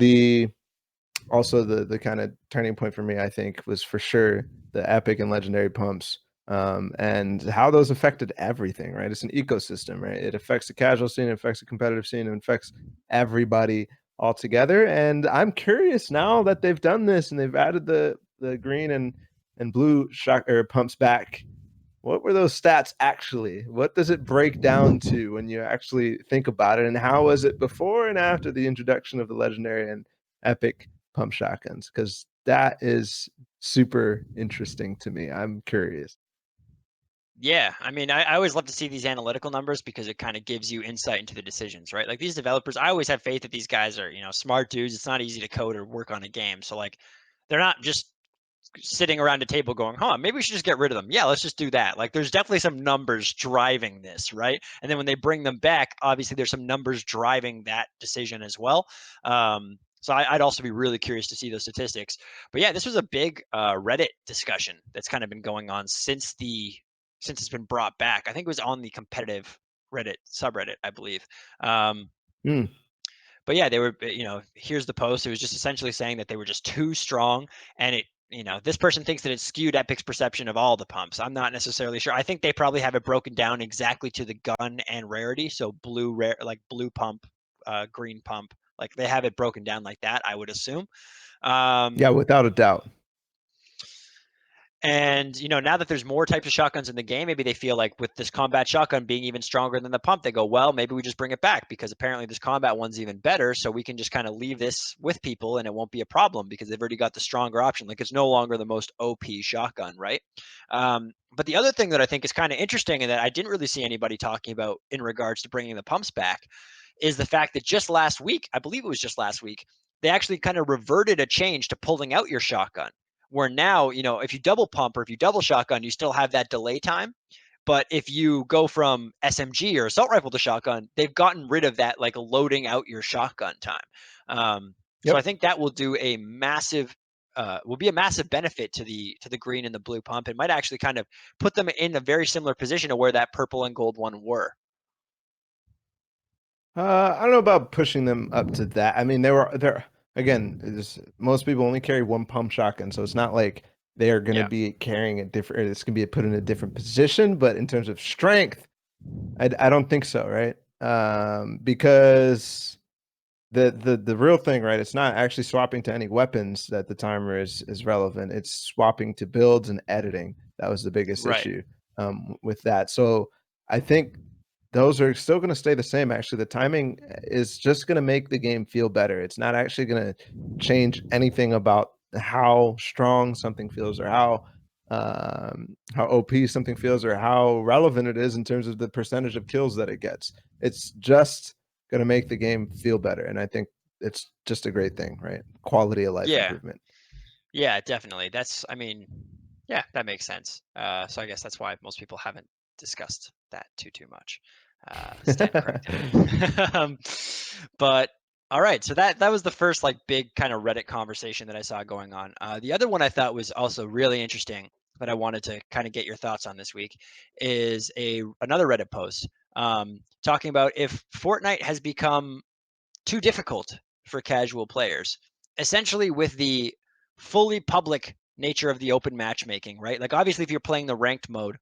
also the kind of turning point for me. I think was for sure the epic and legendary pumps, and how those affected everything. Right, it's an ecosystem. Right, it affects the casual scene, it affects the competitive scene, it affects everybody all together. And I'm curious now that they've done this and they've added the green and blue shock or pumps back. What were those stats actually? What does it break down to when you actually think about it? And how was it before and after the introduction of the legendary and epic pump shotguns? Because that is super interesting to me. I'm curious. Yeah, I mean, I always love to see these analytical numbers because it kind of gives you insight into the decisions, right? Like these developers, I always have faith that these guys are, smart dudes. It's not easy to code or work on a game. So like they're not just sitting around a table going, huh, maybe we should just get rid of them. Yeah, let's just do that. Like there's definitely some numbers driving this, right? And then when they bring them back, obviously there's some numbers driving that decision as well. So I'd also be really curious to see those statistics. But yeah, this was a big Reddit discussion that's kind of been going on since it's been brought back. I think it was on the competitive Reddit subreddit, I believe. Um, Mm, but yeah, they were, here's the post. It was just essentially saying that they were just too strong. And this person thinks that it skewed Epic's perception of all the pumps. I'm not necessarily sure. I think they probably have it broken down exactly to the gun and rarity. So blue, rare, like blue pump, green pump, like they have it broken down like that, I would assume. yeah, Um, without a doubt. And now that there's more types of shotguns in the game, maybe they feel like with this combat shotgun being even stronger than the pump, they go, well, maybe we just bring it back because apparently this combat one's even better. So we can just kind of leave this with people and it won't be a problem because they've already got the stronger option. Like it's no longer the most OP shotgun, right? But the other thing that I think is kind of interesting and that I didn't really see anybody talking about in regards to bringing the pumps back is the fact that just last week, I believe it was just last week, they actually kind of reverted a change to pulling out your shotgun. Where now, if you double pump or if you double shotgun, you still have that delay time. But if you go from SMG or assault rifle to shotgun, they've gotten rid of that like loading out your shotgun time. So I Yep. think that will be a massive benefit to the green and the blue pump. It might actually kind of put them in a very similar position to where that purple and gold one were. I don't know about pushing them up to that. I mean, there again, most people only carry one pump shotgun, so it's not like they are going to Yeah. be carrying a different. It's going to be put in a different position. But in terms of strength, I don't think so, right? Because the real thing, right? It's not actually swapping to any weapons that the timer is relevant. It's swapping to builds and editing. That was the biggest Right. issue with that. So I think those are still going to stay the same. Actually, the timing is just going to make the game feel better. It's not actually going to change anything about how strong something feels or how OP something feels or how relevant it is in terms of the percentage of kills that it gets. It's just going to make the game feel better, and I think it's just a great thing, right? Quality of life Yeah. improvement. Yeah, definitely. I mean, yeah, that makes sense. So I guess that's why most people haven't discussed that too much. Stand corrected. um, but all right, so that was the first like big kind of Reddit conversation that I saw going on. The other one I thought was also really interesting that I wanted to kind of get your thoughts on this week is another Reddit post talking about if Fortnite has become too difficult for casual players. Essentially, with the fully public nature of the open matchmaking, right? Like, obviously, if you're playing the ranked mode,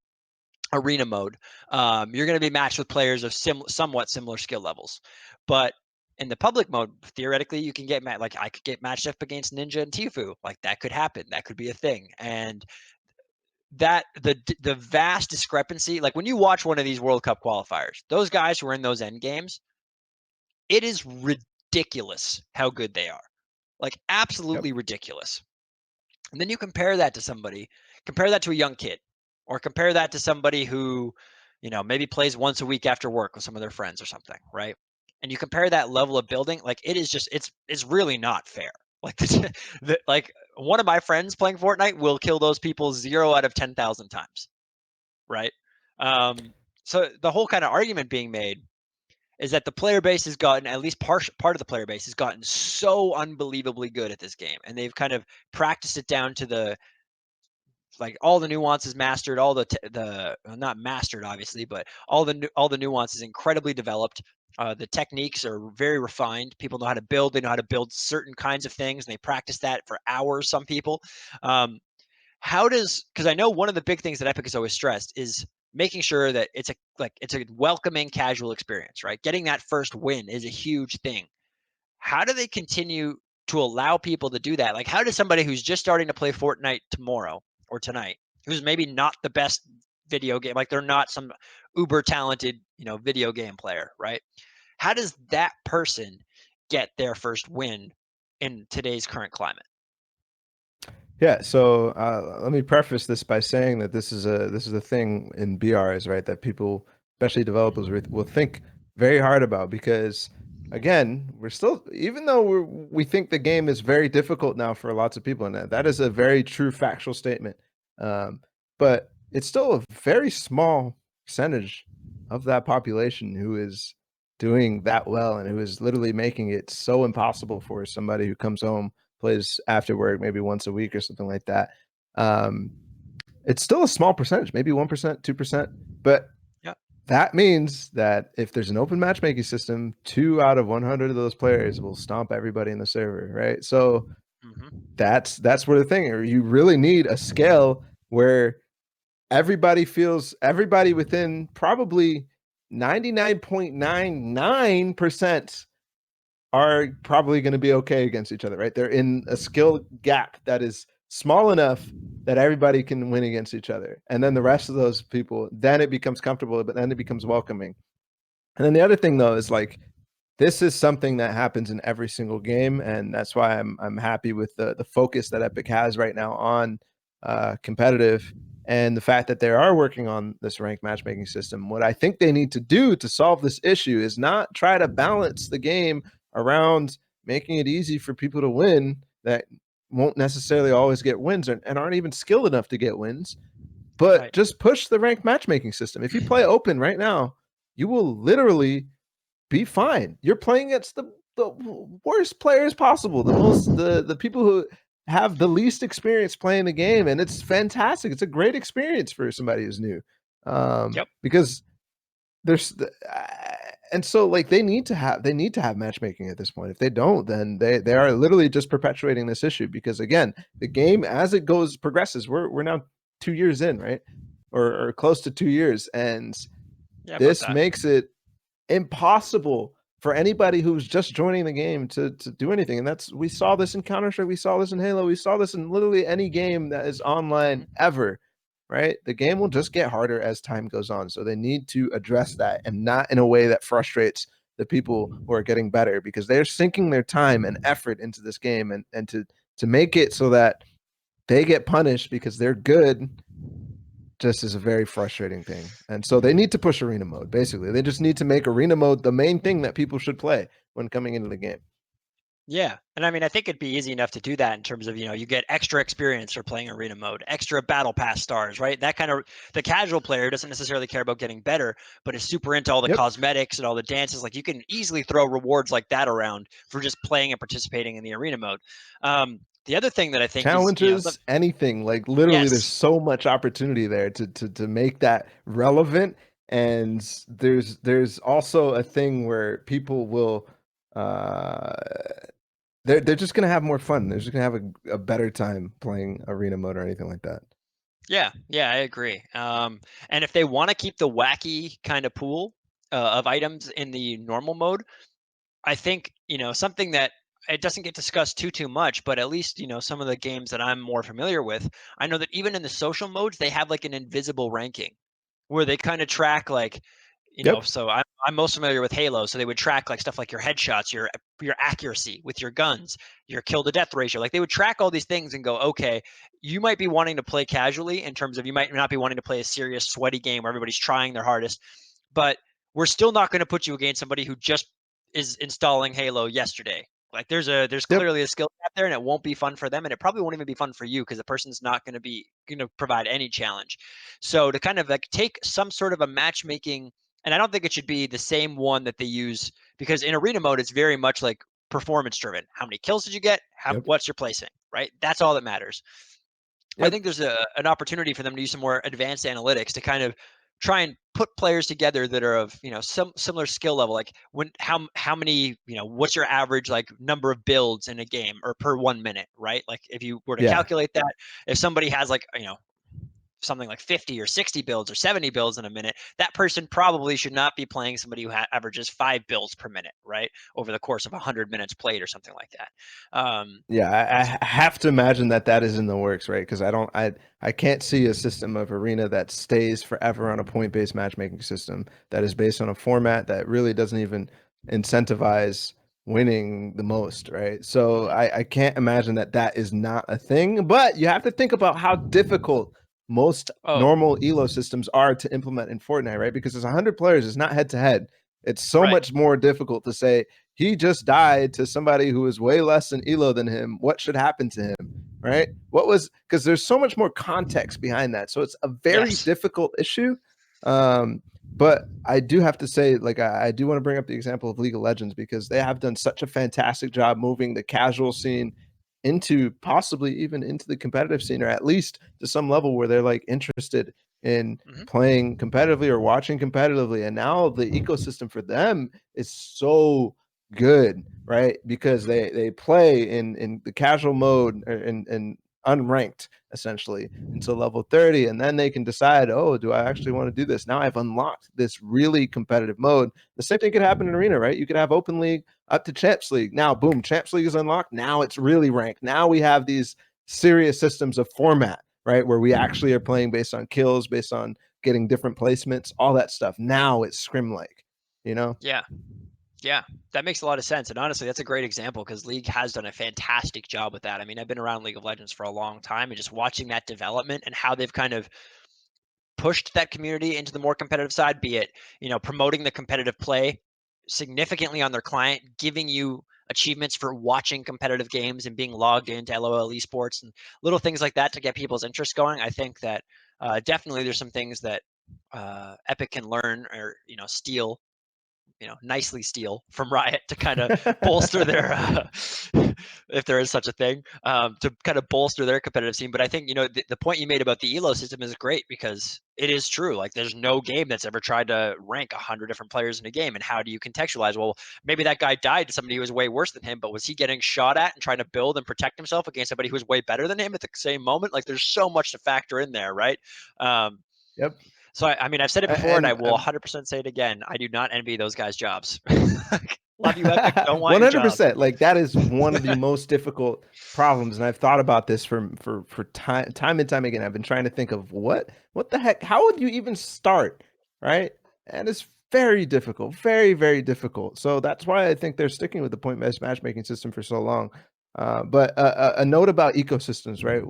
arena mode, you're going to be matched with players of somewhat similar skill levels. But in the public mode, theoretically, you can get like I could get matched up against Ninja and Tifu. Like that could happen. That could be a thing. And that the vast discrepancy, like when you watch one of these World Cup qualifiers, those guys who are in those end games, it is ridiculous how good they are. Like Yep. absolutely ridiculous. And then you compare that to a young kid, or compare that to somebody who, maybe plays once a week after work with some of their friends or something, right? And you compare that level of building, like it is just it's really not fair. Like like one of my friends playing Fortnite will kill those people 0 out of 10,000 times, right? So the whole kind of argument being made is that the player base has gotten, at least part of the player base has gotten so unbelievably good at this game, and they've kind of practiced it down to the like all the nuances mastered, all the well, not mastered obviously, but all the nuances incredibly developed. The techniques are very refined. People know how to build. They know how to build certain kinds of things, and they practice that for hours. Some people. Because I know one of the big things that Epic has always stressed is making sure that it's a welcoming casual experience, right? Getting that first win is a huge thing. How do they continue to allow people to do that? Like, how does somebody who's just starting to play Fortnite tomorrow or tonight, who's maybe not the best video game, like they're not some uber talented, video game player, right? How does that person get their first win in today's current climate? Yeah, so let me preface this by saying that this is a thing in BRs, right? That people, especially developers, will think very hard about because, again, we're still, even though we think the game is very difficult now for lots of people, and that is a very true factual statement. Um, but it's still a very small percentage of that population who is doing that well and who is literally making it so impossible for somebody who comes home, plays after work maybe once a week or something like that. Um, it's still a small percentage, maybe 1%, 2%. But Yeah. that means that if there's an open matchmaking system, 2 out of 100 of those players will stomp everybody in the server, right? So Hmm. that's where the thing, or you really need a scale where everybody within probably 99.99% are probably going to be okay against each other, right? They're in a skill gap that is small enough that everybody can win against each other. And then the rest of those people, then it becomes comfortable, but then it becomes welcoming. And then the other thing though is like this is something that happens in every single game, and that's why I'm happy with the focus that Epic has right now on competitive and the fact that they are working on this ranked matchmaking system. What I think they need to do to solve this issue is not try to balance the game around making it easy for people to win that won't necessarily always get wins and aren't even skilled enough to get wins, but Right. just push the ranked matchmaking system. If you play open right now, you will literally be fine. You're playing against the worst players possible, the people who have the least experience playing the game, and it's fantastic. It's a great experience for somebody who's new, Yep. because there's and so like they need to have matchmaking at this point. If they don't, then they are literally just perpetuating this issue, because again, the game as it goes progresses, we're now 2 years in, right, or close to 2 years, and Yeah, about this that. makes it impossible for anybody who's just joining the game to do anything. And that's, we saw this in Counter-Strike, we saw this in Halo, we saw this in literally any game that is online Mhm. ever, right? The game will just get harder as time goes on. So they need to address that, and not in a way that frustrates the people who are getting better, because they're sinking their time and effort into this game, and to make it so that they get punished because they're good just is a very frustrating thing. And so they need to push arena mode. Basically, they just need to make arena mode the main thing that people should play when coming into the game. Yeah, and I mean, I think it'd be easy enough to do that in terms of, you get extra experience for playing arena mode, extra battle pass stars, right? That kind of the casual player doesn't necessarily care about getting better, but is super into all the Yep. cosmetics and all the dances. Like you can easily throw rewards like that around for just playing and participating in the arena mode. The other thing that I think is, Challenges, anything. Like literally there's yes, so much opportunity there to make that relevant. And there's also a thing where people will uh they're just gonna have more fun. They're just gonna have a better time playing arena mode or anything like that. yeah, yeah, I agree. And if they want to keep the wacky kind of pool of items in the normal mode, I think, something that it doesn't get discussed too much, but at least, some of the games that I'm more familiar with, I know that even in the social modes, they have like an invisible ranking where they kind of track like, Yep. so I'm most familiar with Halo, so they would track like stuff like your headshots, your accuracy with your guns, your kill to death ratio. Like they would track all these things and go, okay, you might be wanting to play casually in terms of you might not be wanting to play a serious sweaty game where everybody's trying their hardest, but we're still not going to put you against somebody who just is installing Halo yesterday. Like there's Yep. clearly a skill gap there, and it won't be fun for them, and it probably won't even be fun for you because the person's not going to provide any challenge. So to kind of like take some sort of a matchmaking, and I don't think it should be the same one that they use because in arena mode it's very much like performance driven. How many kills did you get? Yep. What's your placing? Right? That's all that matters. I Yep. think there's an opportunity for them to use some more advanced analytics to kind of try and put players together that are of some similar skill level. Like when how many what's your average like number of builds in a game or per 1 minute, right? Like if you were to Yeah. calculate that, if somebody has like something like 50 or 60 builds or 70 builds in a minute, that person probably should not be playing somebody who averages 5 builds per minute, right? Over the course of 100 minutes played or something like that. Yeah, I have to imagine that that is in the works, right? Because I can't see a system of arena that stays forever on a point-based matchmaking system that is based on a format that really doesn't even incentivize winning the most, right? So Mhm. I can't imagine that that is not a thing. But you have to think about how difficult most Oh, normal elo systems are to implement in Fortnite, right? Because it's 100 players, it's not head to head. It's so right. much more difficult to say he just died to somebody who is way less in elo than him. What should happen to him? Right? What was, because there's so much more context behind that. So it's a very Yes. difficult issue. Um, but I do have to say, like, I do want to bring up the example of League of Legends because they have done such a fantastic job moving the casual scene into possibly even into the competitive scene, or at least to some level where they're like interested in Hmm. playing competitively or watching competitively. And now the ecosystem for them is so good, right? Because Hmm. they play in the casual mode, or in unranked essentially until level 30, and then they can decide, oh, do I actually want to do this? Now I've unlocked this really competitive mode. The same thing could happen in arena, right? You could have open league up to champs league. Now boom, champs league is unlocked. Now it's really ranked. Now we have these serious systems of format, right, where we actually are playing based on kills, based on getting different placements, all that stuff. Now it's scrim like, you know. Yeah. Yeah, that makes a lot of sense. And honestly, that's a great example because League has done a fantastic job with that. I mean, I've been around League of Legends for a long time and just watching that development and how they've kind of pushed that community into the more competitive side, be it, promoting the competitive play significantly on their client, giving you achievements for watching competitive games and being logged into LOL esports and little things like that to get people's interest going. I think that definitely there's some things that Epic can learn or steal, nicely steal from Riot to kind of bolster their, if there is such a thing, to kind of bolster their competitive scene. But I think, the point you made about the elo system is great because it is true. Like, there's no game that's ever tried to rank 100 different players in a game. And how do you contextualize? Well, maybe that guy died to somebody who was way worse than him, but was he getting shot at and trying to build and protect himself against somebody who was way better than him at the same moment? Like, there's so much to factor in there, right? Um, Yep. so I mean, I've said it before, and I And will 100% say it again. I do not envy those guys' jobs. Love you, Epic. Don't want your job. 100%. Like that is one of the most difficult problems, and I've thought about this for time and time again. I've been trying to think of what the heck? How would you even start, right? And it's very difficult, very very difficult. So that's why I think they're sticking with the point-based matchmaking system for so long. But a note about ecosystems, right?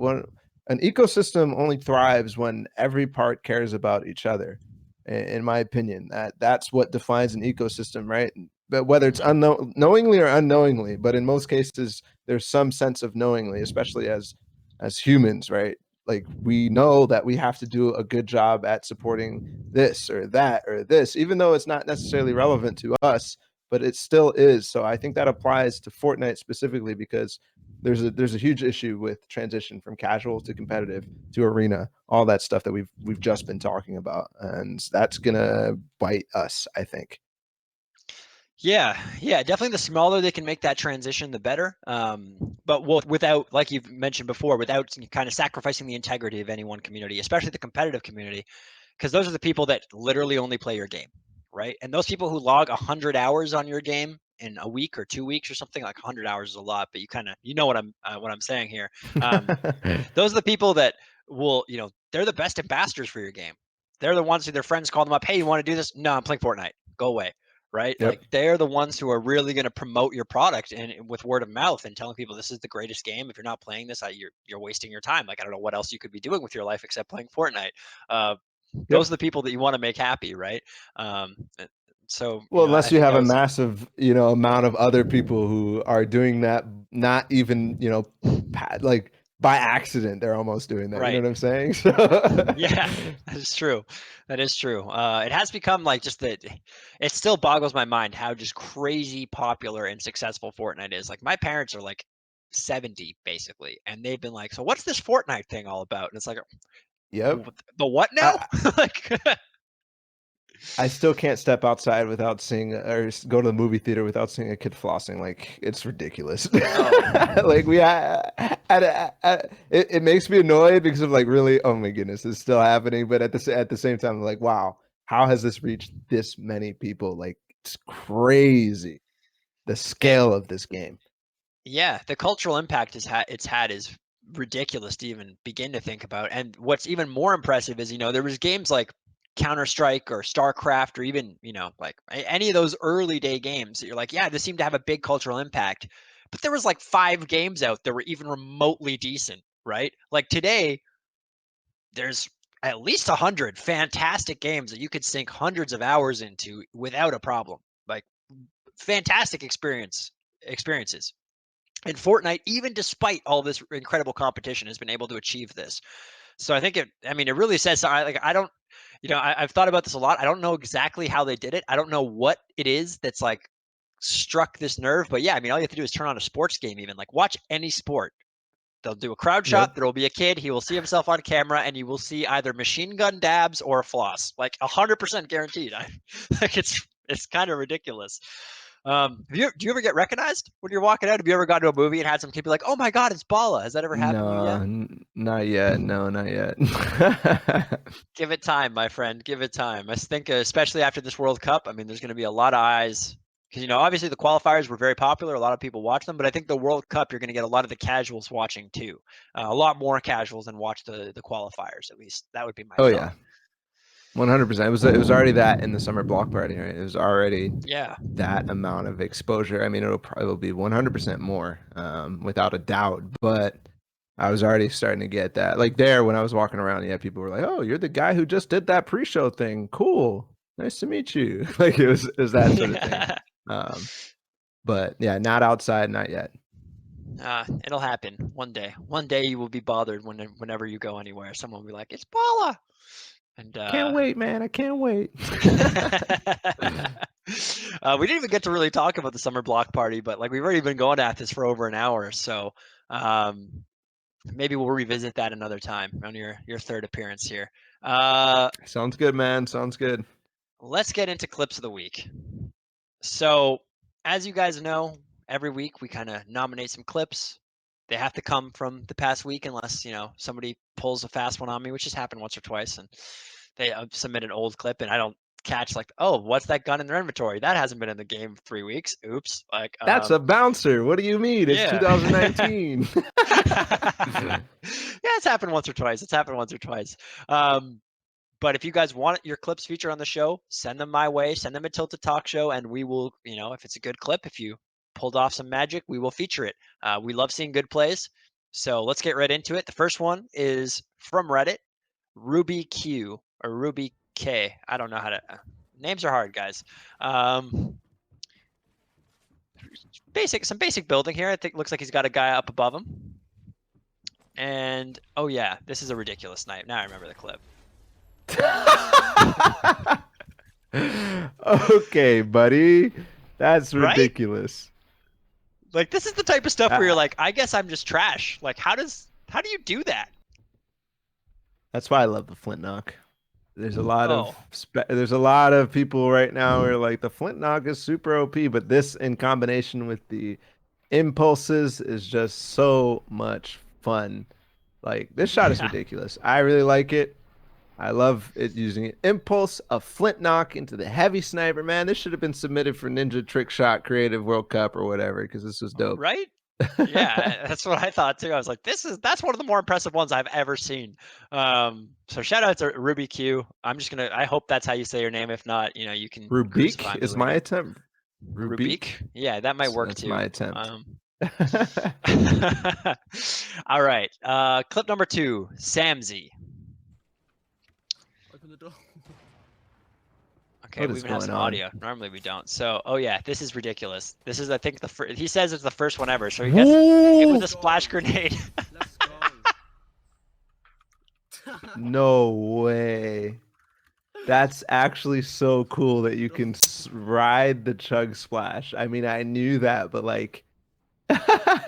An ecosystem only thrives when every part cares about each other. In my opinion, that's what defines an ecosystem, right? But whether it's Mhm. knowingly or unknowingly, but in most cases, there's some sense of knowingly, especially as humans, right? Like we know that we have to do a good job at supporting this or that or this, even though it's not necessarily relevant to us, but it still is. So I think that applies to Fortnite specifically because there's a huge issue with transition from casual to competitive to arena, all that stuff that we've just been talking about, and that's gonna bite us, I think. Yeah, yeah, definitely the smaller they can make that transition, the better. But without, like you've mentioned before, without kind of sacrificing the integrity of any one community, especially the competitive community, because those are the people that literally only play your game, right? And those people who log 100 hours on your game in a week or 2 weeks or something, like 100 hours is a lot, but you know what I'm saying here. Um, those are the people that will, they're the best ambassadors for your game. They're the ones who their friends call them up. Hey, you want to do this? No, I'm playing Fortnite. Go away. Right? Like, Yep. they're the ones who are really going to promote your product and with word of mouth and telling people this is the greatest game. If you're not playing this, you're wasting your time. Like, I don't know what else you could be doing with your life except playing Fortnite. Uh, those are Yep. the people that you want to make happy, right? Um, so Well, I unless you think have that a was massive, amount of other people who are doing that, not even, like by accident, they're almost doing that. You know right. what I'm saying? So, Yeah, that is true. That is true. It has become like just that. It still boggles my mind how just crazy popular and successful Fortnite is. Like, my parents are like 70 basically, and they've been like, "So what's this Fortnite thing all about?" And it's like, yep. The what now?" I, Like, I still can't step outside without seeing or go to the movie theater without seeing a kid flossing. Like it's ridiculous. oh, Like it makes me annoyed because of like really, oh my goodness, it's still happening. But at the same time, I'm like, wow, how has this reached this many people? Like it's crazy the it scale of this game. Yeah, the cultural impact it's had is ridiculous to even begin to think about. And what's even more impressive is, there was games like Counter-Strike or StarCraft or even, like any of those early day games that you're like, yeah, this seemed to have a big cultural impact. But there was like 5 games out that were even remotely decent, right? Like today, there's at least 100 fantastic games that you could sink hundreds of hours into without a problem. Like, fantastic experiences. And Fortnite, even despite all this incredible competition, has been able to achieve this. So I think it really says, I don't, I've thought about this a lot. I don't know exactly how they did it. I don't know what it is that's like struck this nerve, but yeah, I mean, all you have to do is turn on a sports game, even like watch any sport. They'll do a crowd shot. Yep. There will be a kid. He will see himself on camera, and you will see either machine gun dabs or a floss, like 100% guaranteed. Like, it's kind of ridiculous. Do you ever get recognized when you're walking out? Have you ever gone to a movie and had some kid be like, "Oh my God, it's Balla"? Has that ever happened to you No, yet? not yet. No, not yet. Give it time, my friend. Give it time. I think, especially after this World Cup, I mean, there's going to be a lot of eyes because, obviously the qualifiers were very popular. A lot of people watch them, but I think the World Cup, you're going to get a lot of the casuals watching too. A lot more casuals than watch the qualifiers. At least that would be my Oh thought. yeah. 100%. It was already that in the summer block party, right? It was already Yeah. that amount of exposure. I mean, it'll probably be 100% more, without a doubt. But I was already starting to get that. Like there, when I was walking around, yeah, people were like, "Oh, you're the guy who just did that pre-show thing. Cool, nice to meet you." Like it was that sort of thing. Um, but yeah, not outside, not yet. It'll happen one day. One day you will be bothered whenever you go anywhere. Someone will be like, "It's Paula," and Can't wait, man. I can't wait. we didn't even get to really talk about the summer block party, but like we've already been going at this for over an hour, so um, maybe we'll revisit that another time on your third appearance here. Sounds good, man. Sounds good. Let's get into clips of the week. So, as you guys know, every week we kind of nominate some clips. They have to come from the past week, unless somebody pulls a fast one on me, which has happened once or twice, and they submit an old clip, and I don't catch like, oh, what's that gun in their inventory? That hasn't been in the game for 3 weeks. Oops. Like, That's a bouncer. What do you mean? It's yeah. 2019. Yeah, it's happened once or twice. It's happened once or twice. But if you guys want your clips featured on the show, send them my way. Send them a Tilted Talk Show, and we will, if it's a good clip, if you pulled off some magic, we will feature it. We love seeing good plays. So let's get right into it. The first one is from Reddit, Ruby Q or Ruby K. I don't know how to. Names are hard, guys. Some basic building here. I think looks like he's got a guy up above him. And oh yeah, this is a ridiculous snipe. Now I remember the clip. Okay, buddy. That's Right? ridiculous. Like this is the type of stuff where you're like, I guess I'm just trash. Like how do you do that? That's why I love the flintlock. There's a lot Oh, of there's a lot of people right now who are like the flintlock is super OP, but this in combination with the impulses is just so much fun. Like this shot is yeah. ridiculous. I really like it. I love it using an impulse, a flint knock into the heavy sniper. Man, this should have been submitted for Ninja Trick Shot Creative World Cup or whatever because this was dope. Right? Yeah, that's what I thought too. I was like, that's one of the more impressive ones I've ever seen. So shout out to Ruby Q. I hope that's how you say your name. If not, you can crucify Rubik me is my later. attempt. Rubik. Rubik? Yeah, that might work That's too. my attempt. All right. Clip number 2, Samzy. Open the door. Okay, What we is even have going some on? audio. Normally we don't. So, oh yeah, this is ridiculous. This is, I think, he says it's the first one ever. So he gets hit with Whoa! a splash grenade. Let's go. No way. That's actually so cool that you can ride the chug splash. I mean, I knew that, but like,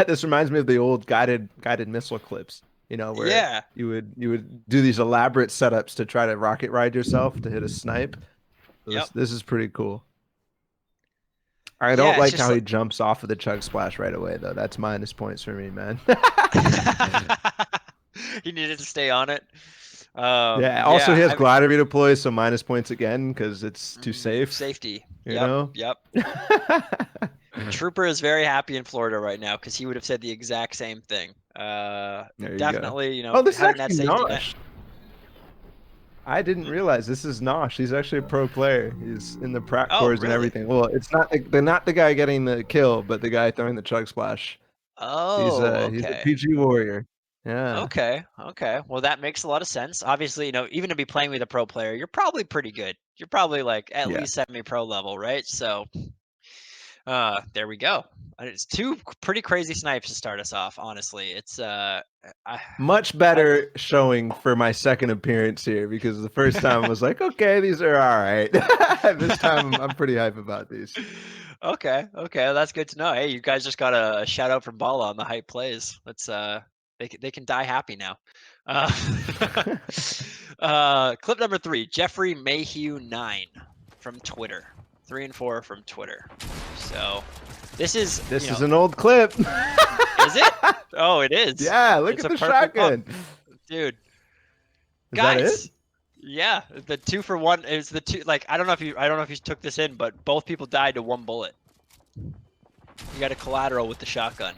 this reminds me of the old guided missile clips, where Yeah. you would do these elaborate setups to try to rocket ride yourself to hit a snipe. So Yep. this is pretty cool. I don't Yeah, it's like just how like he jumps off of the chug splash right away, though. That's minus points for me, man. he needed to stay on it. Yeah. Also, he Yeah, has I mean, glider redeploy, so minus points again because it's too safe. safety. You Yep, know. yep. Trooper is very happy in Florida right now because he would have said the exact same thing. There you go. Definitely, Oh, this is having that actually safety net. Nosh. I didn't realize this is Nosh. He's actually a pro player. He's in the prac Oh, cores and really? everything. Well, it's not they're not the guy getting the kill, but the guy throwing the chug splash. Oh, He's a okay. PG warrior. Yeah. Okay, okay. Well, that makes a lot of sense. Obviously, even to be playing with a pro player, you're probably pretty good. You're probably like at Yeah. least semi-pro level, right? So, there we go. It's two pretty crazy snipes to start us off. Honestly, it's I, Much I better showing for my second appearance here because the first time I was like, okay, these are all right. This time I'm pretty hype about these. okay, okay, that's good to know. Hey, you guys just got a shout out from Balla on the hype plays. Let's they can die happy now. Uh, clip number 3, Jeffrey Mayhew 9 from Twitter. 3 and 4 from Twitter. So this is This is an old clip. is it? Oh, it is. Yeah, look It's at a the perfect pump. shotgun. Dude. Is that it? Guys. Yeah, the 2 for 1 is the 2, like I don't know if you took this in, but both people died to 1 bullet. You got a collateral with the shotgun.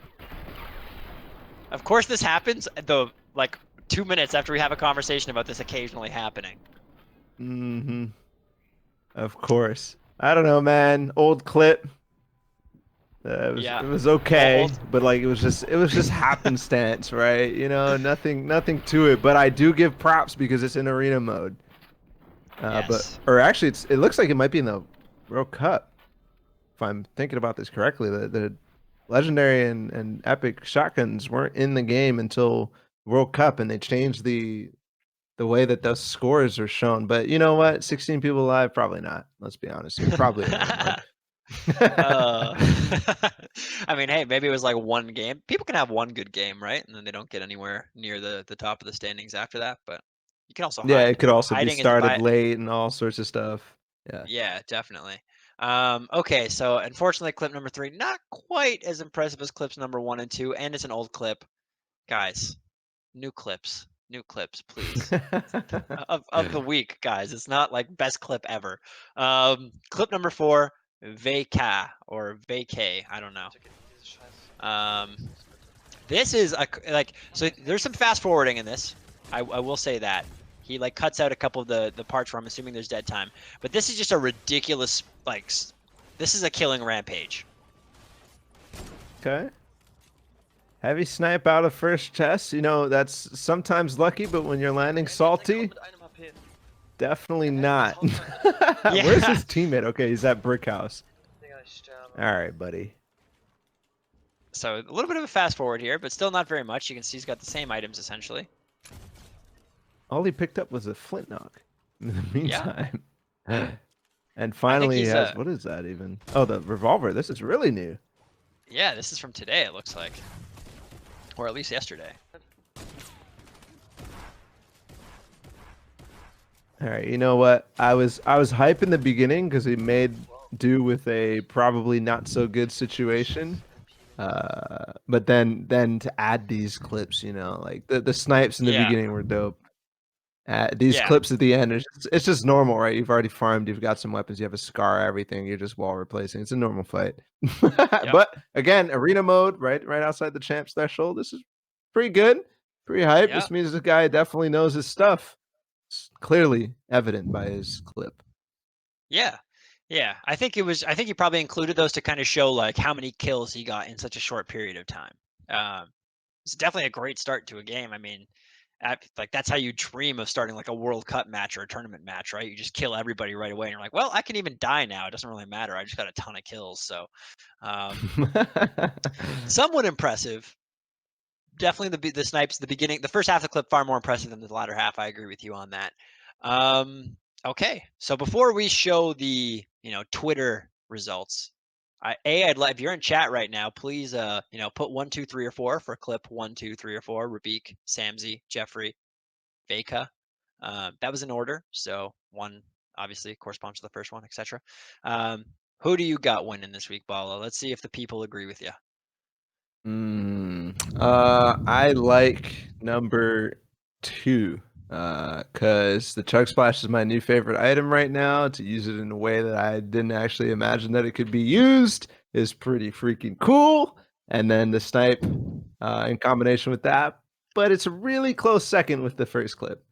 Of course this happens the like 2 minutes after we have a conversation about this occasionally happening. Of course. I don't know, man. Old clip. Yeah. It was All okay, but like it was just happenstance, right? You know, nothing to it. But I do give props because it's in arena mode. But yes. or actually, it looks like it might be in the World Cup. If I'm thinking about this correctly, the legendary and epic shotguns weren't in the game until World Cup, and they changed the way that those scores are shown. But you know what? 16 people alive, probably not. Let's be honest here. Probably arena mode. uh, I mean, hey, maybe it was like one game. People can have one good game, right? And then they don't get anywhere near the top of the standings after that. But you can also Yeah, hide. it could also be Hiding is a started late and all sorts of stuff. Yeah. yeah, definitely. Okay, so unfortunately, clip number 3 not quite as impressive as clips number 1 and 2, and it's an old clip. Guys, new clips, please. Of the week, guys. It's not like best clip ever. Clip number 4, Vacay or Vacay, I don't know. Um, this is like so. There's some fast forwarding in this. I will say that he like cuts out a couple of the parts where I'm assuming there's dead time. But this is just a ridiculous like. This is a killing rampage. Okay. Heavy snipe out of first chest. You know, that's sometimes lucky, but when you're landing salty, definitely not. Where's Yeah. his teammate? Okay, he's at brick house. All right, buddy. So a little bit of a fast forward here, but still not very much. You can see he's got the same items essentially. All he picked up was a flint knock in the Yeah. meantime. And I think finally he he's has, what is that even? Oh, the revolver. This is really new. yeah, this is from today, it looks like. Or at least yesterday. All right, you know what? I was hype in the beginning because he made do with a probably not so good situation. But then to add these clips, you know, like the snipes in the Yeah. beginning were dope. These Yeah. clips at the end, it's just normal, right? You've already farmed, you've got some weapons, you have a scar, everything. You're just wall replacing. It's a normal fight. Yep. But again, arena mode, right outside the champs threshold. This is pretty good, pretty hype. Yeah. This means this guy definitely knows his stuff. It's clearly evident by his clip. Yeah. Yeah. I think he probably included those to kind of show like how many kills he got in such a short period of time. It's definitely a great start to a game. I mean, like that's how you dream of starting like a World Cup match or a tournament match, right? You just kill everybody right away, and you're like, well, I can even die now. It doesn't really matter. I just got a ton of kills. So, um, somewhat impressive. Definitely the snipes, the beginning, the first half of the clip far more impressive than the latter half. I agree with you on that. Okay, so before we show the Twitter results, I'd like if you're in chat right now, please put 1, 2, 3, or 4 for clip 1, 2, 3, or 4. Rabik, Samzi, Jeffrey, Veka. That was in order, so 1 obviously corresponds to the first one, etc. Who do you got winning this week, Balla? Let's see if the people agree with you. I like number 2, because the Chug Splash is my new favorite item right now. To use it in a way that I didn't actually imagine that it could be used is pretty freaking cool. And then the snipe, in combination with that, but it's a really close second with the first clip,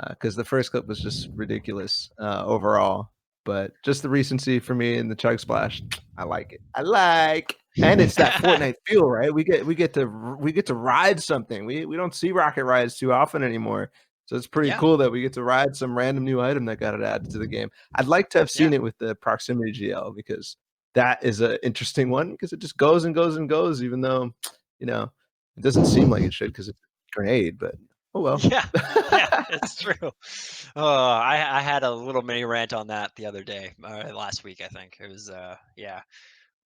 because the first clip was just ridiculous overall. But just the recency for me in the Chug Splash, I like it. I like. And it's that Fortnite feel, right? We get to ride something. We don't see rocket rides too often anymore. So it's pretty Yeah, cool that we get to ride some random new item that got added to the game. I'd like to have yeah, seen it with the proximity GL because that is an interesting one because it just goes and goes and goes, even though, you know, it doesn't seem like it should because it's a grenade, but oh well. yeah, yeah. It's true. Oh, I had a little mini rant on that the other day, last week I think it was. Yeah,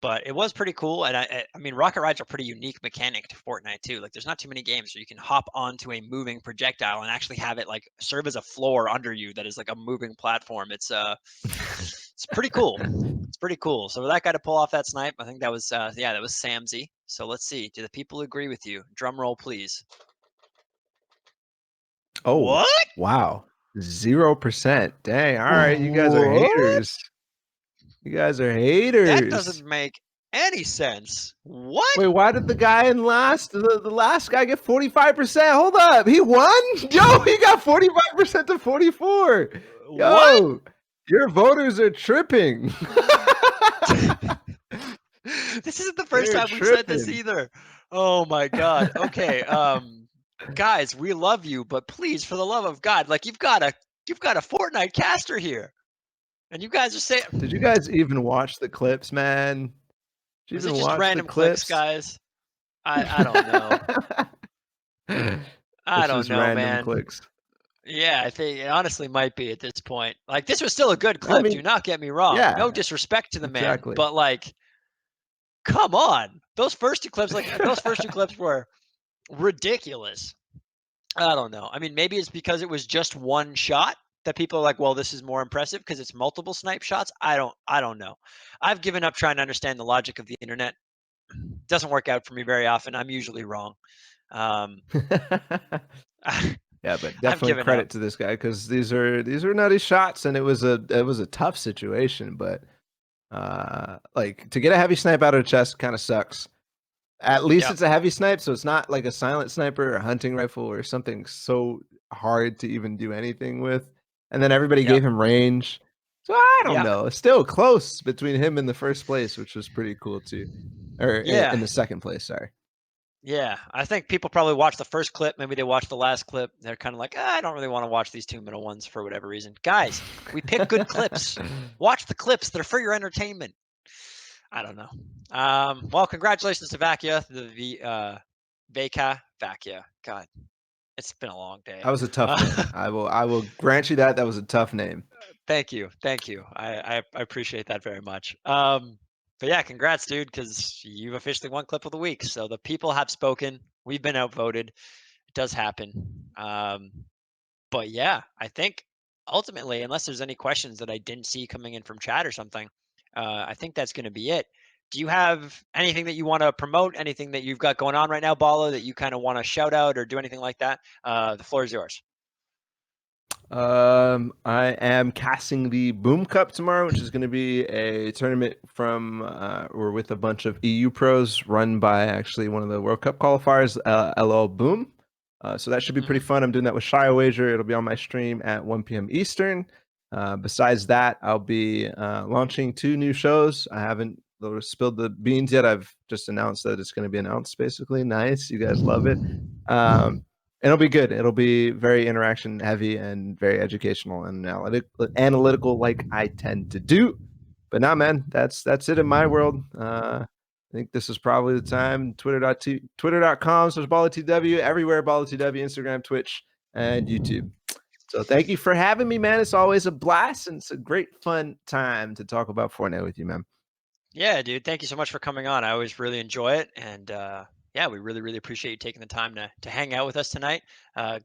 but it was pretty cool, and I mean, rocket rides are pretty unique mechanic to Fortnite too. Like, there's not too many games where you can hop onto a moving projectile and actually have it like serve as a floor under you that is like a moving platform. It's pretty cool. It's pretty cool. So for that guy to pull off that snipe, I think that was yeah, that was Samzy. So let's see. Do the people agree with you? Drum roll, please. Oh, What? wow. 0%. Dang. All right. You guys are What? haters. You guys are That haters. doesn't make any sense. What? Wait, why did the guy in last, the last guy get 45%? Hold up. He won? Yo, he got 45% to 44. What? Yo, your voters are tripping. This isn't the first You're time we've said this tripping. either. Oh my god. Okay, guys, we love you, but please, for the love of God, like you've got a Fortnite caster here, and you guys are Did you saying, guys even watch the clips, man? Did you was it even just watch the random clicks, clips? guys? I don't know. I It's don't just know, random man. clicks. Yeah, I think it honestly might be at this point. Like, this was still a good I clip. Do mean, not get me wrong. No yeah, disrespect to the man, exactly. but like, come on. Those first two clips were ridiculous. I don't know. I mean, maybe it's because it was just one shot that people are like, well, this is more impressive because it's multiple snipe shots. I don't know. I've given up trying to understand the logic of the internet. Doesn't work out for me very often. I'm usually wrong. Um, Yeah, but I've definitely given up. credit to this guy because these are nutty shots, and it was a tough situation, but like to get a heavy snipe out of the chest kind of sucks. At least Yep. it's a heavy snipe, so it's not like a silent sniper or a hunting rifle or something so hard to even do anything with. And then everybody Yep. gave him range. So I don't Yeah. know. It's still close between him and the first place, which was pretty cool too. Or in Yeah. the second place, sorry. Yeah, I think people probably watched the first clip, maybe they watched the last clip. They're kind of like, "Ah, I don't really want to watch these two middle ones for whatever reason." Guys, we pick good clips. Watch the clips; they're for your entertainment. I don't know. Well, congratulations to Vakia, Vakia. God, it's been a long day. That was a tough name. I will grant you that that was a tough name. Thank you, thank you. I appreciate that very much. But yeah, congrats, dude, because you've officially won clip of the week. So the people have spoken. We've been outvoted. It does happen. But yeah, I think ultimately, unless there's any questions that I didn't see coming in from chat or something, I think that's going to be it. Do you have anything that you want to promote? Anything that you've got going on right now, Bala, that you kind of want to shout out or do anything like that? The floor is yours. I am casting the Boom Cup tomorrow, which is going to be a tournament from or with a bunch of EU pros run by actually one of the World Cup qualifiers, LL Boom. So that should be pretty Hmm. fun. I'm doing that with Shy Wager. It'll be on my stream at 1 p.m. Eastern. Besides that, I'll be launching 2 new shows. I haven't spilled the beans yet. I've just announced that it's going to be announced. Basically, nice. You guys love it. Um, It'll be good. It'll be very interaction heavy and very educational and analytical, like I tend to do. But now, man, that's it in my world. I think this is probably the time. Twitter.com/BallaTW, everywhere BallaTW, Instagram, Twitch, and YouTube. So thank you for having me, man. It's always a blast and it's a great fun time to talk about Fortnite with you, man. Yeah, dude. Thank you so much for coming on. I always really enjoy it, and yeah, we really, really appreciate you taking the time to hang out with us tonight.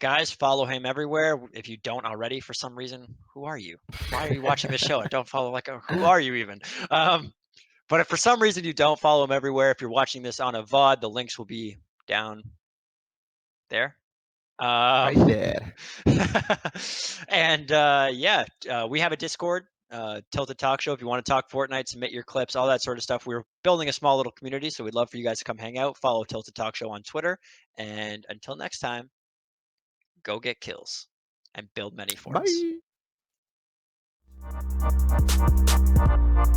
Guys, follow him everywhere. If you don't already, for some reason, who are you? Why are you watching this show? I don't follow who are you even? Um, but if for some reason you don't follow him everywhere, if you're watching this on a VOD, the links will be down there. Right Um, there. and yeah, we have a Discord, Tilted Talk Show. If you want to talk Fortnite, submit your clips, all that sort of stuff. We're building a small little community, so we'd love for you guys to come hang out. Follow Tilted Talk Show on Twitter. And until next time, go get kills and build many forts. Bye.